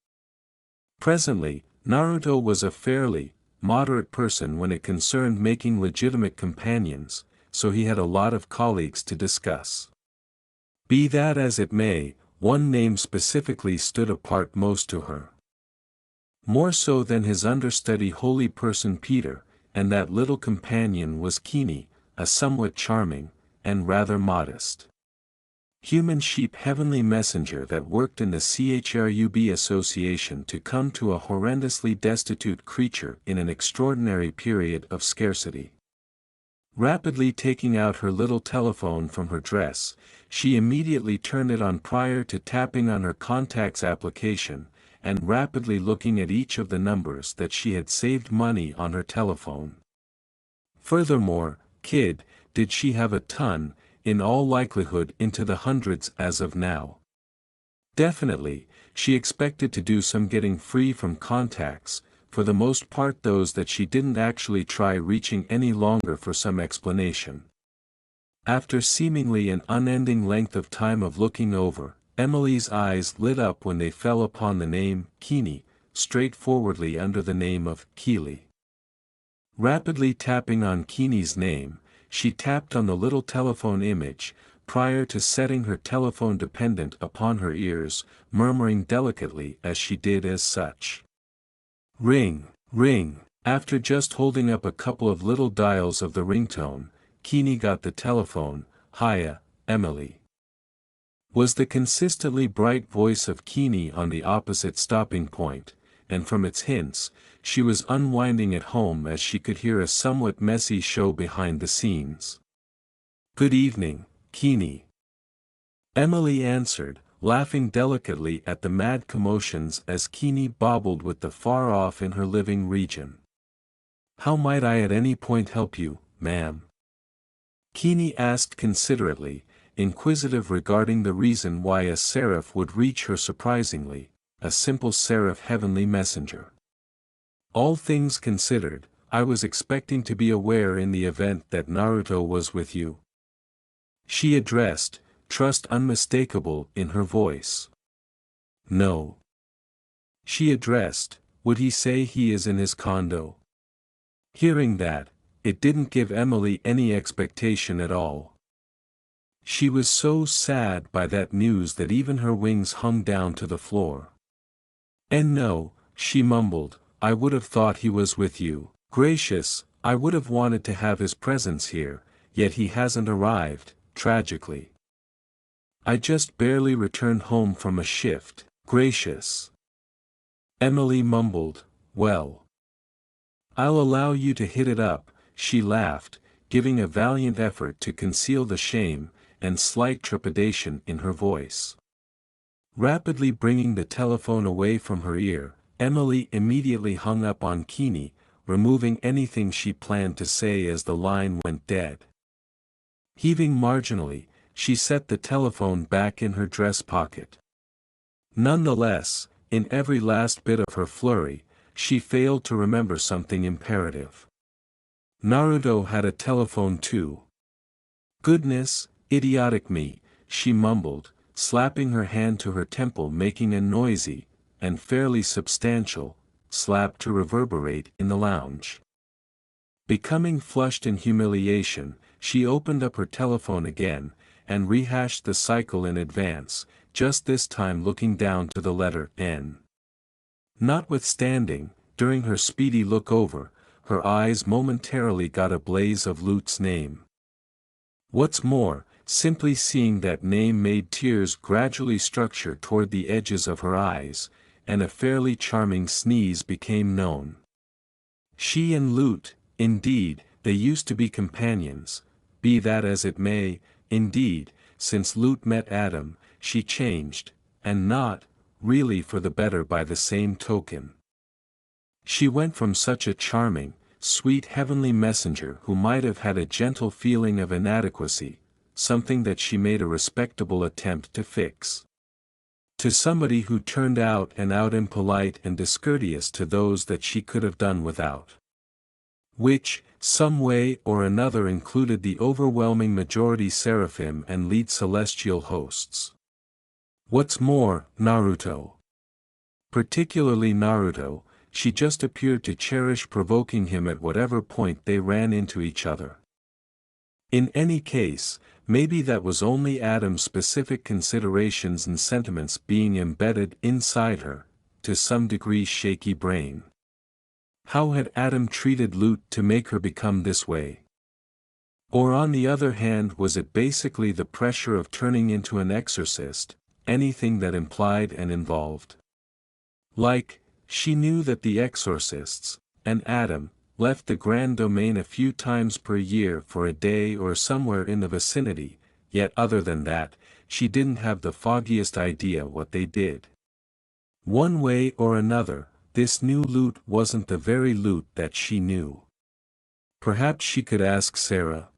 Presently, Naruto was a fairly moderate person when it concerned making legitimate companions, so he had a lot of colleagues to discuss. Be that as it may, one name specifically stood apart most to her. More so than his understudy holy person Peter, and that little companion was Kini, a somewhat charming, and rather modest human sheep heavenly messenger that worked in the CHRUB association to come to a horrendously destitute creature in an extraordinary period of scarcity. Rapidly taking out her little telephone from her dress, she immediately turned it on prior to tapping on her contacts application, and rapidly looking at each of the numbers that she had saved money on her telephone. Furthermore, did she have a ton, in all likelihood into the hundreds as of now. Definitely, she expected to do some getting free from contacts, for the most part those that she didn't actually try reaching any longer for some explanation. After seemingly an unending length of time of looking over, Emily's eyes lit up when they fell upon the name, Kini, straightforwardly under the name of Keely. Rapidly tapping on Kini's name, she tapped on the little telephone image, prior to setting her telephone dependent upon her ears, murmuring delicately as she did as such. Ring, ring. After just holding up a couple of little dials of the ringtone, Kini got the telephone. Hiya, Emily. Was the consistently bright voice of Kini on the opposite stopping point, and from its hints, she was unwinding at home as she could hear a somewhat messy show behind the scenes. Good evening, Kini. Emily answered, laughing delicately at the mad commotions as Kini bobbled with the far off in her living region. How might I at any point help you, ma'am? Kini asked considerately, inquisitive regarding the reason why a seraph would reach her surprisingly, a simple seraph heavenly messenger. All things considered, I was expecting to be aware in the event that Naruto was with you. She addressed, trust unmistakable in her voice. No. She addressed, would he say he is in his condo? Hearing that, it didn't give Emily any expectation at all. She was so sad by that news that even her wings hung down to the floor. And no, she mumbled, I would have thought he was with you. Gracious, I would have wanted to have his presence here, yet he hasn't arrived, tragically. I just barely returned home from a shift, gracious. Emily mumbled, well. I'll allow you to hit it up, she laughed, giving a valiant effort to conceal the shame, and slight trepidation in her voice. Rapidly bringing the telephone away from her ear, Emily immediately hung up on Keeney, removing anything she planned to say as the line went dead. Heaving marginally, she set the telephone back in her dress pocket. Nonetheless, in every last bit of her flurry, she failed to remember something imperative. Naruto had a telephone too. Goodness, idiotic me, she mumbled, slapping her hand to her temple, making a noisy, and fairly substantial, slap to reverberate in the lounge. Becoming flushed in humiliation, she opened up her telephone again, and rehashed the cycle in advance, just this time looking down to the letter N. Notwithstanding, during her speedy look over, her eyes momentarily got a blaze of Lute's name. What's more, simply seeing that name made tears gradually structure toward the edges of her eyes, and a fairly charming sneeze became known. She and Lute, indeed, they used to be companions. Be that as it may, indeed, since Lute met Adam, she changed, and not, really for the better by the same token. She went from such a charming, sweet heavenly messenger who might have had a gentle feeling of inadequacy, something that she made a respectable attempt to fix, to somebody who turned out and out impolite and discourteous to those that she could have done without. Which, some way or another, included the overwhelming majority seraphim and lead celestial hosts. What's more, Naruto. Particularly Naruto, she just appeared to cherish provoking him at whatever point they ran into each other. In any case, maybe that was only Adam's specific considerations and sentiments being embedded inside her, to some degree shaky brain. How had Adam treated Lute to make her become this way? Or on the other hand, was it basically the pressure of turning into an exorcist, anything that implied and involved? Like, she knew that the exorcists, and Adam, left the grand domain a few times per year for a day or somewhere in the vicinity, yet other than that, she didn't have the foggiest idea what they did. One way or another, this new Lute wasn't the very Lute that she knew. Perhaps she could ask Sarah.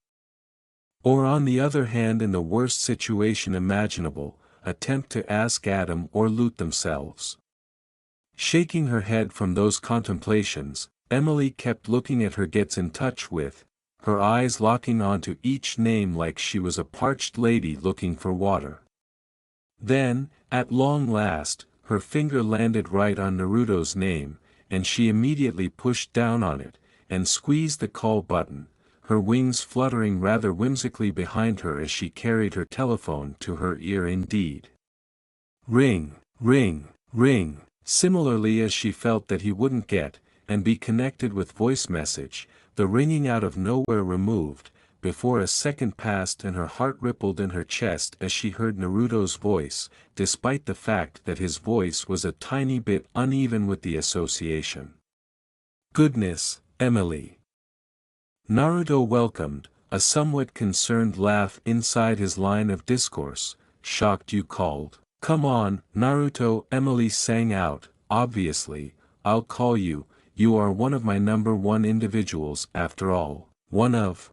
Or on the other hand, in the worst situation imaginable, attempt to ask Adam or Lute themselves. Shaking her head from those contemplations, Emily kept looking at her gets in touch with, her eyes locking onto each name like she was a parched lady looking for water. Then, at long last, her finger landed right on Naruto's name, and she immediately pushed down on it, and squeezed the call button, her wings fluttering rather whimsically behind her as she carried her telephone to her ear indeed. Ring, ring, ring. Similarly, as she felt that he wouldn't get, and be connected with voice message, the ringing out of nowhere removed, before a second passed and her heart rippled in her chest as she heard Naruto's voice, despite the fact that his voice was a tiny bit uneven with the association. Goodness, Emily. Naruto welcomed, a somewhat concerned laugh inside his line of discourse. Shocked you called? Come on, Naruto, Emily sang out, obviously, I'll call you, you are one of my number one individuals after all, one of.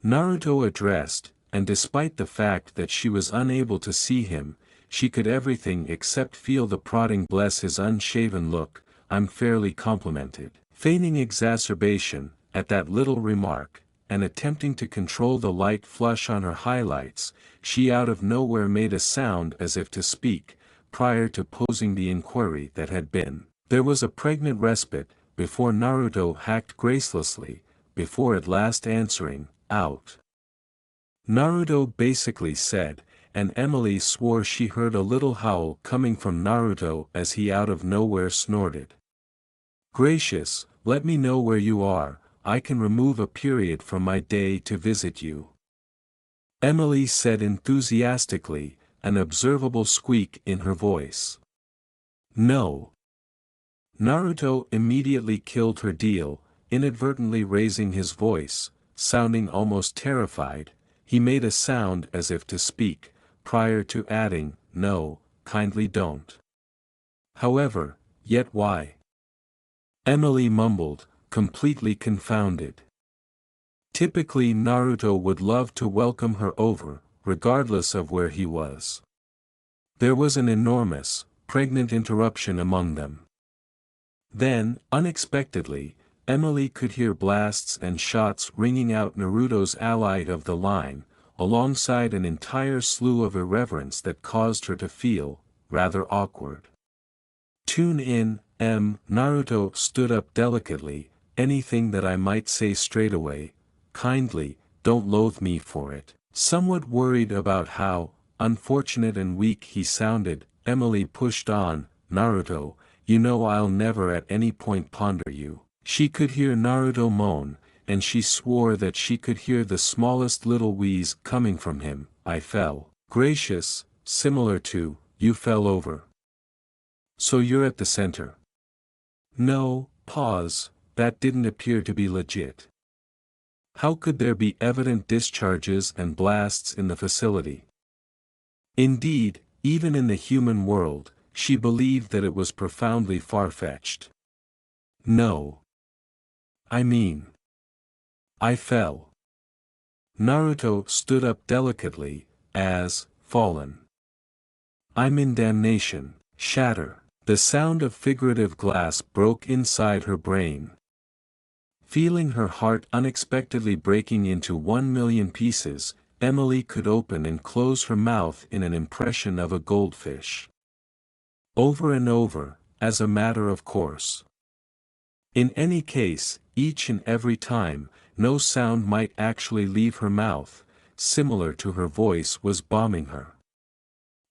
Naruto addressed, and despite the fact that she was unable to see him, she could everything except feel the prodding bless his unshaven look. I'm fairly complimented. Feigning exacerbation, at that little remark, and attempting to control the light flush on her highlights, she out of nowhere made a sound as if to speak, prior to posing the inquiry that had been. There was a pregnant respite, before Naruto hacked gracelessly, before at last answering, out. Naruto basically said, and Emily swore she heard a little howl coming from Naruto as he out of nowhere snorted. Gracious, let me know where you are, I can remove a period from my day to visit you. Emily said enthusiastically, an observable squeak in her voice. No. Naruto immediately killed her deal, inadvertently raising his voice, sounding almost terrified. He made a sound as if to speak, prior to adding, "No, kindly don't." "However, yet why?" Emily mumbled, completely confounded. Typically Naruto would love to welcome her over, regardless of where he was. There was an enormous, pregnant interruption among them. Then, unexpectedly, Emily could hear blasts and shots ringing out Naruto's ally of the line, alongside an entire slew of irreverence that caused her to feel rather awkward. "Tune in, Naruto stood up delicately, "anything that I might say straight away, kindly, don't loathe me for it." Somewhat worried about how unfortunate and weak he sounded, Emily pushed on, "Naruto, you know I'll never at any point ponder you." She could hear Naruto moan, and she swore that she could hear the smallest little wheeze coming from him. "I fell." Gracious, similar to, "you fell over. So you're at the center." No, pause, that didn't appear to be legit. How could there be evident discharges and blasts in the facility? Indeed, even in the human world, she believed that it was profoundly far-fetched. "No. I mean, I fell." Naruto stood up delicately, as, fallen. "I'm in damnation." Shatter. The sound of figurative glass broke inside her brain. Feeling her heart unexpectedly breaking into 1,000,000 pieces, Emily could open and close her mouth in an impression of a goldfish. Over and over, as a matter of course. In any case, each and every time, no sound might actually leave her mouth, similar to her voice was bombing her.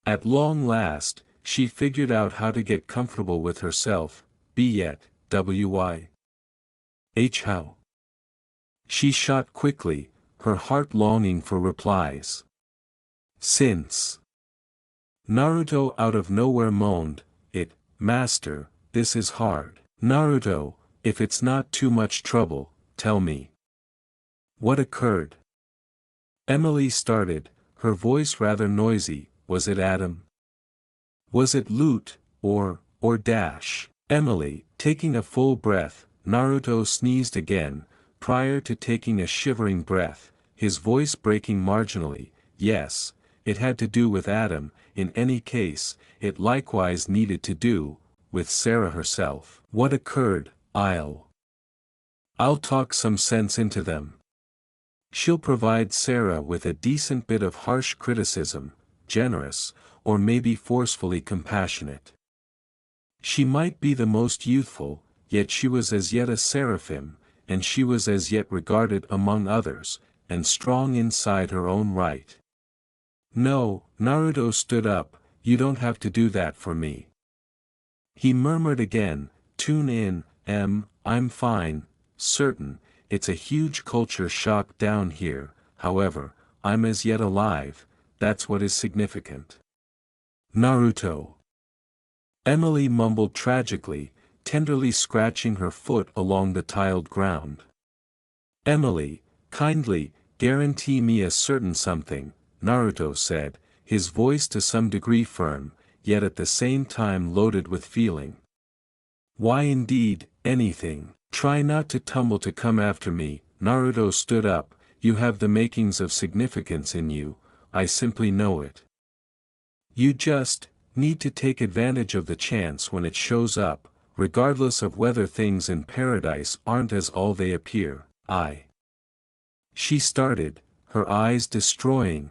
At long last, she figured out how to get comfortable with herself, be yet, how? She shot quickly, her heart longing for replies. "Since." Naruto out of nowhere moaned, "Master, this is hard." "Naruto, if it's not too much trouble, tell me. What occurred?" Emily started, her voice rather noisy. "Was it Adam? Was it loot, or dash?" Emily, taking a full breath, Naruto sneezed again, prior to taking a shivering breath, his voice breaking marginally. "Yes, it had to do with Adam, in any case, it likewise needed to do, with Sarah herself." "What occurred?" I'll talk some sense into them. She'll provide Sarah with a decent bit of harsh criticism, generous, or maybe forcefully compassionate. She might be the most youthful, yet she was as yet a seraphim, and she was as yet regarded among others, and strong inside her own right. "No," Naruto stood up, "you don't have to do that for me." He murmured again, "Tune in, I'm fine, certain, it's a huge culture shock down here, however, I'm as yet alive, that's what is significant." "Naruto." Emily mumbled tragically, tenderly scratching her foot along the tiled ground. "Emily, kindly, guarantee me a certain something," Naruto said, his voice to some degree firm, yet at the same time loaded with feeling. "Why indeed, anything. Try not to tumble to come after me." Naruto stood up, "You have the makings of significance in you, I simply know it. You just need to take advantage of the chance when it shows up, regardless of whether things in paradise aren't as all they appear." She started, her eyes destroying.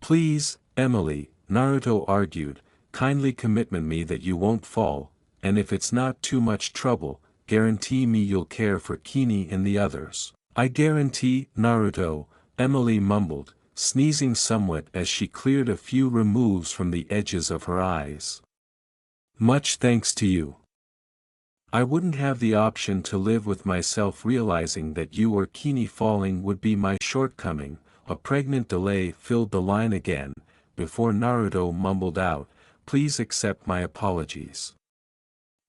"Please, Emily," Naruto argued, "kindly commit me that you won't fall, and if it's not too much trouble, guarantee me you'll care for Kini and the others." "I guarantee, Naruto," Emily mumbled, sneezing somewhat as she cleared a few removes from the edges of her eyes. "Much thanks to you. I wouldn't have the option to live with myself realizing that you or Kini falling would be my shortcoming." A pregnant delay filled the line again, before Naruto mumbled out, "Please accept my apologies."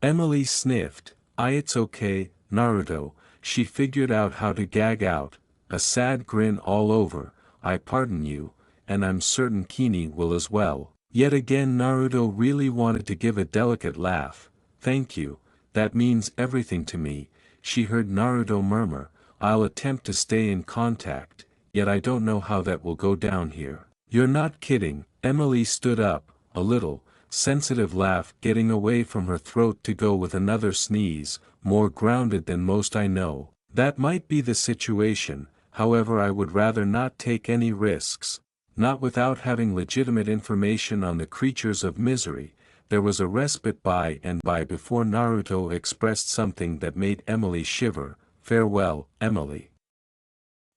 Emily sniffed, It's okay, Naruto." She figured out how to gag out, a sad grin all over, I pardon you, and I'm certain Kini will as well. Yet again Naruto really wanted to give a delicate laugh. Thank you, that means everything to me, she heard Naruto murmur. I'll attempt to stay in contact, yet I don't know how that will go down here. You're not kidding. Emily stood up, a little, sensitive laugh getting away from her throat to go with another sneeze, more grounded than most I know. That might be the situation, however I would rather not take any risks. Not without having legitimate information on the creatures of misery. There was a respite by and by before Naruto expressed something that made Emily shiver. Farewell, Emily.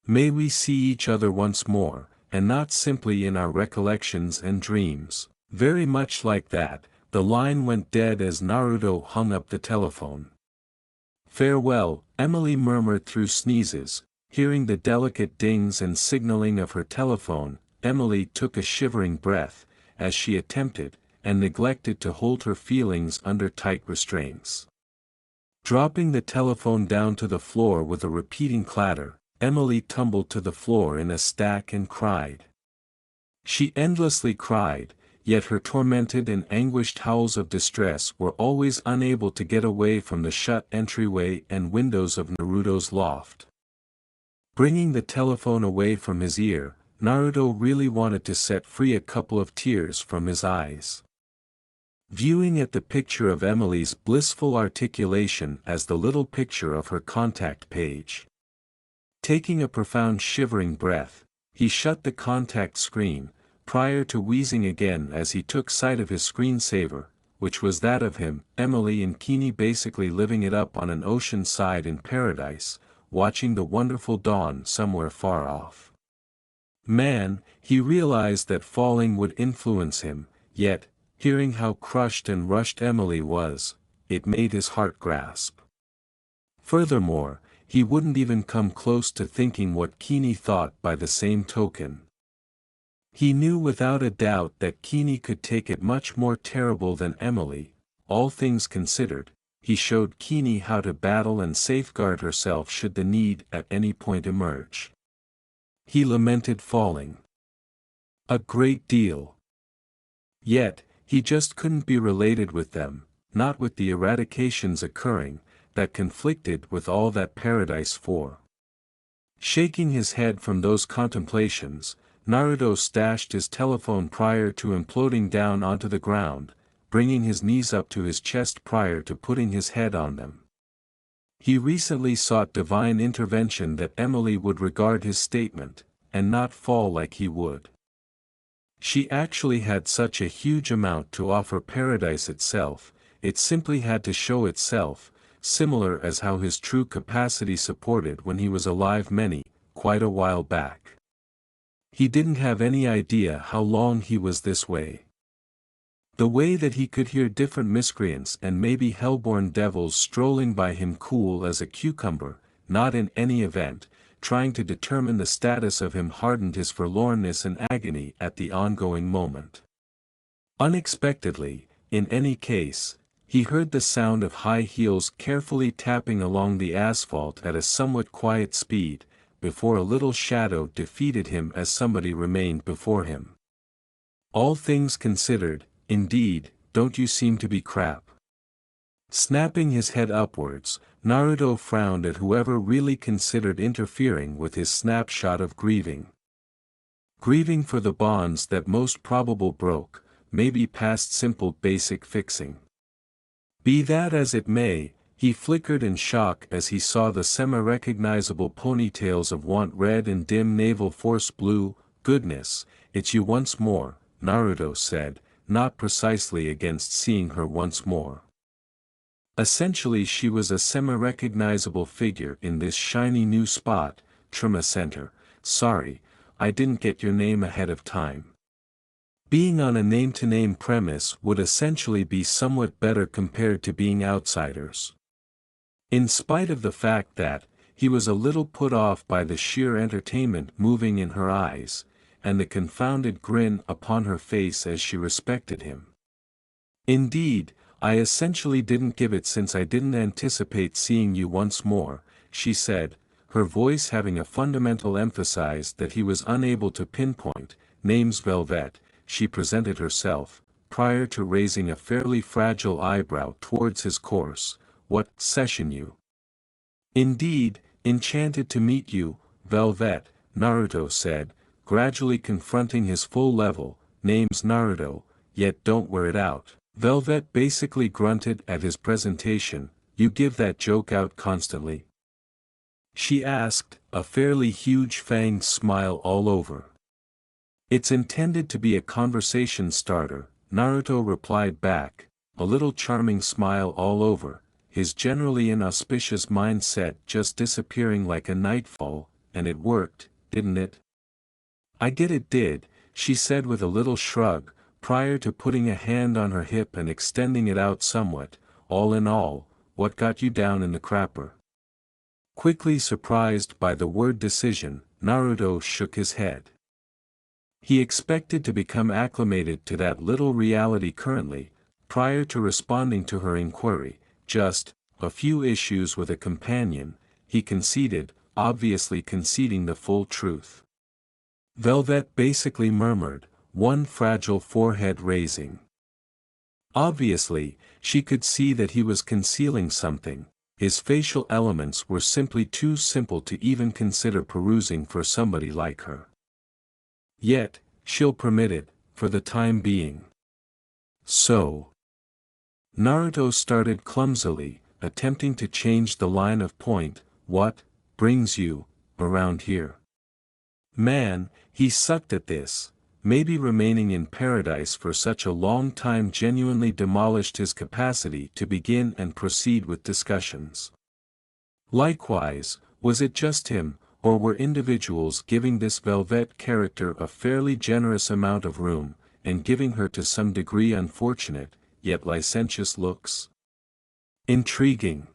May we see each other once more, and not simply in our recollections and dreams. Very much like that, the line went dead as Naruto hung up the telephone. Farewell, Emily murmured through sneezes, hearing the delicate dings and signaling of her telephone. Emily took a shivering breath, as she attempted, and neglected to hold her feelings under tight restraints. Dropping the telephone down to the floor with a repeating clatter, Emily tumbled to the floor in a stack and cried. She endlessly cried, yet her tormented and anguished howls of distress were always unable to get away from the shut entryway and windows of Naruto's loft. Bringing the telephone away from his ear, Naruto really wanted to set free a couple of tears from his eyes. Viewing at the picture of Emily's blissful articulation as the little picture of her contact page. Taking a profound shivering breath, he shut the contact screen, prior to wheezing again as he took sight of his screensaver, which was that of him, Emily and Kini basically living it up on an ocean side in paradise, watching the wonderful dawn somewhere far off. Man, he realized that falling would influence him, yet, hearing how crushed and rushed Emily was, it made his heart grasp. Furthermore, he wouldn't even come close to thinking what Kini thought by the same token. He knew without a doubt that Kini could take it much more terrible than Emily. All things considered, he showed Kini how to battle and safeguard herself should the need at any point emerge. He lamented falling a great deal. Yet, he just couldn't be related with them, not with the eradications occurring, that conflicted with all that paradise for. Shaking his head from those contemplations, Naruto stashed his telephone prior to imploding down onto the ground, bringing his knees up to his chest prior to putting his head on them. He recently sought divine intervention that Emily would regard his statement, and not fall like he would. She actually had such a huge amount to offer paradise itself, it simply had to show itself, similar as how his true capacity supported when he was alive quite a while back. He didn't have any idea how long he was this way. The way that he could hear different miscreants and maybe hellborn devils strolling by him cool as a cucumber, not in any event, trying to determine the status of him hardened his forlornness and agony at the ongoing moment. Unexpectedly, in any case, he heard the sound of high heels carefully tapping along the asphalt at a somewhat quiet speed, before a little shadow defeated him as somebody remained before him. All things considered, indeed, don't you seem to be crap? Snapping his head upwards, Naruto frowned at whoever really considered interfering with his snapshot of grieving. Grieving for the bonds that most probable broke, maybe past simple basic fixing. Be that as it may, he flickered in shock as he saw the semi-recognizable ponytails of Want Red and dim Naval Force Blue. Goodness, it's you once more, Naruto said, not precisely against seeing her once more. Essentially she was a semi-recognizable figure in this shiny new spot, Trauma Center. Sorry, I didn't get your name ahead of time. Being on a name-to-name premise would essentially be somewhat better compared to being outsiders. In spite of the fact that, he was a little put off by the sheer entertainment moving in her eyes, and the confounded grin upon her face as she respected him. Indeed, I essentially didn't give it since I didn't anticipate seeing you once more, she said, her voice having a fundamental emphasis that he was unable to pinpoint. "Name's Velvet," she presented herself, prior to raising a fairly fragile eyebrow towards his course. "What session you?" "Indeed, enchanted to meet you, Velvet," Naruto said, gradually confronting his full level. "Name's Naruto, yet don't wear it out." Velvet basically grunted at his presentation. "You give that joke out constantly?" she asked, a fairly huge fanged smile all over. "It's intended to be a conversation starter," Naruto replied back, a little charming smile all over, his generally inauspicious mindset just disappearing like a nightfall. "And it worked, didn't it?" "I did, it did," she said with a little shrug, prior to putting a hand on her hip and extending it out somewhat. "All in all, what got you down in the crapper?" Quickly surprised by the word decision, Naruto shook his head. He expected to become acclimated to that little reality currently, prior to responding to her inquiry. "Just a few issues with a companion," he conceded, obviously conceding the full truth. Velvet basically murmured, one fragile forehead raising. Obviously, she could see that he was concealing something. His facial elements were simply too simple to even consider perusing for somebody like her. Yet, she'll permit it, for the time being. "So." Naruto started clumsily, attempting to change the line of point. "What brings you around here?" Man, he sucked at this. Maybe remaining in paradise for such a long time genuinely demolished his capacity to begin and proceed with discussions. Likewise, was it just him, or were individuals giving this Velvet character a fairly generous amount of room, and giving her to some degree unfortunate, yet licentious looks? Intriguing.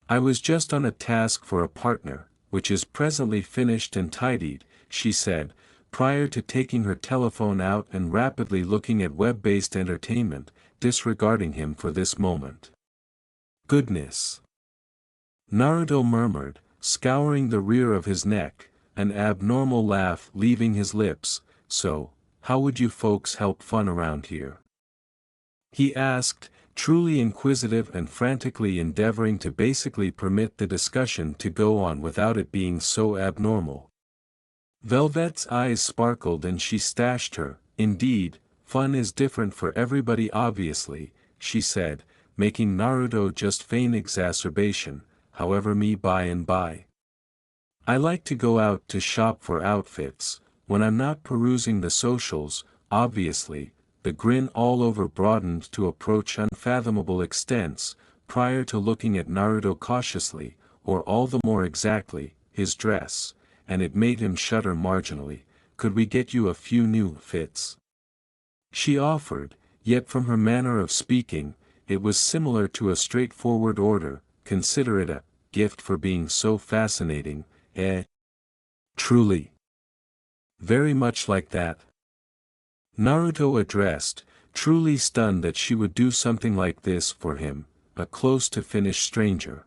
"I was just on a task for a partner, which is presently finished and tidied," she said, prior to taking her telephone out and rapidly looking at web-based entertainment, disregarding him for this moment. "Goodness!" Naruto murmured, scouring the rear of his neck, an abnormal laugh leaving his lips. "So, how would you folks help fun around here?" he asked, truly inquisitive and frantically endeavoring to basically permit the discussion to go on without it being so abnormal. Velvet's eyes sparkled and she stashed her. "Indeed, fun is different for everybody obviously," she said, making Naruto just feign exacerbation. "However, me by and by. I like to go out to shop for outfits, when I'm not perusing the socials, obviously." The grin all over broadened to approach unfathomable extents, prior to looking at Naruto cautiously, or all the more exactly, his dress, and it made him shudder marginally. "Could we get you a few new fits?" she offered, yet from her manner of speaking, it was similar to a straightforward order. "Consider it a gift for being so fascinating, eh?" "Truly. Very much like that," Naruto addressed, truly stunned that she would do something like this for him, a close-to-finish stranger.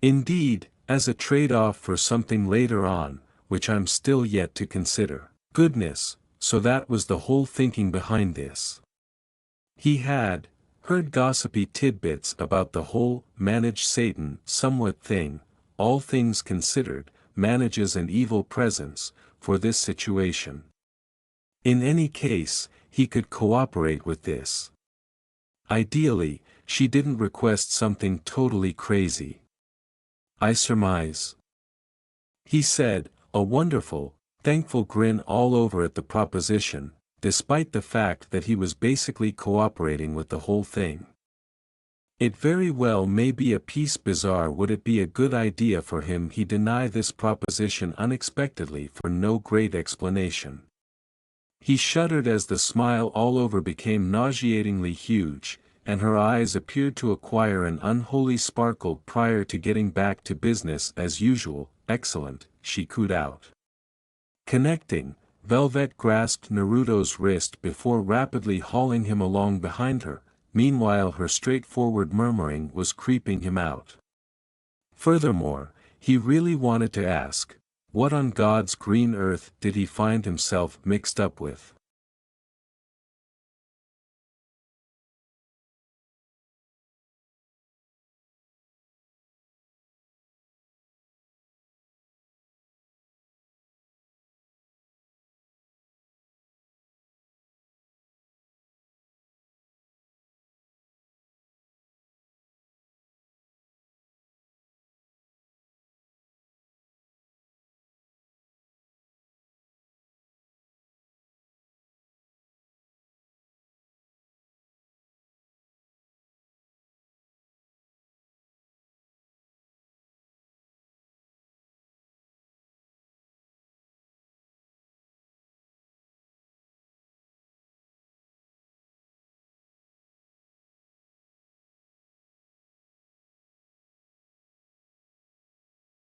"Indeed, as a trade-off for something later on, which I'm still yet to consider." Goodness, so that was the whole thinking behind this. He had heard gossipy tidbits about the whole "manage Satan" somewhat thing. All things considered, manages an evil presence, for this situation. In any case, he could cooperate with this. Ideally, she didn't request something totally crazy. "I surmise," he said, a wonderful, thankful grin all over at the proposition, despite the fact that he was basically cooperating with the whole thing. It very well may be a piece bizarre. Would it be a good idea for him he deny this proposition unexpectedly for no great explanation? He shuddered as the smile all over became nauseatingly huge, and her eyes appeared to acquire an unholy sparkle prior to getting back to business as usual. "Excellent," she cooed out. Connecting, Velvet grasped Naruto's wrist before rapidly hauling him along behind her. Meanwhile her straightforward murmuring was creeping him out. Furthermore, He really wanted to ask, what on God's green earth did he find himself mixed up with?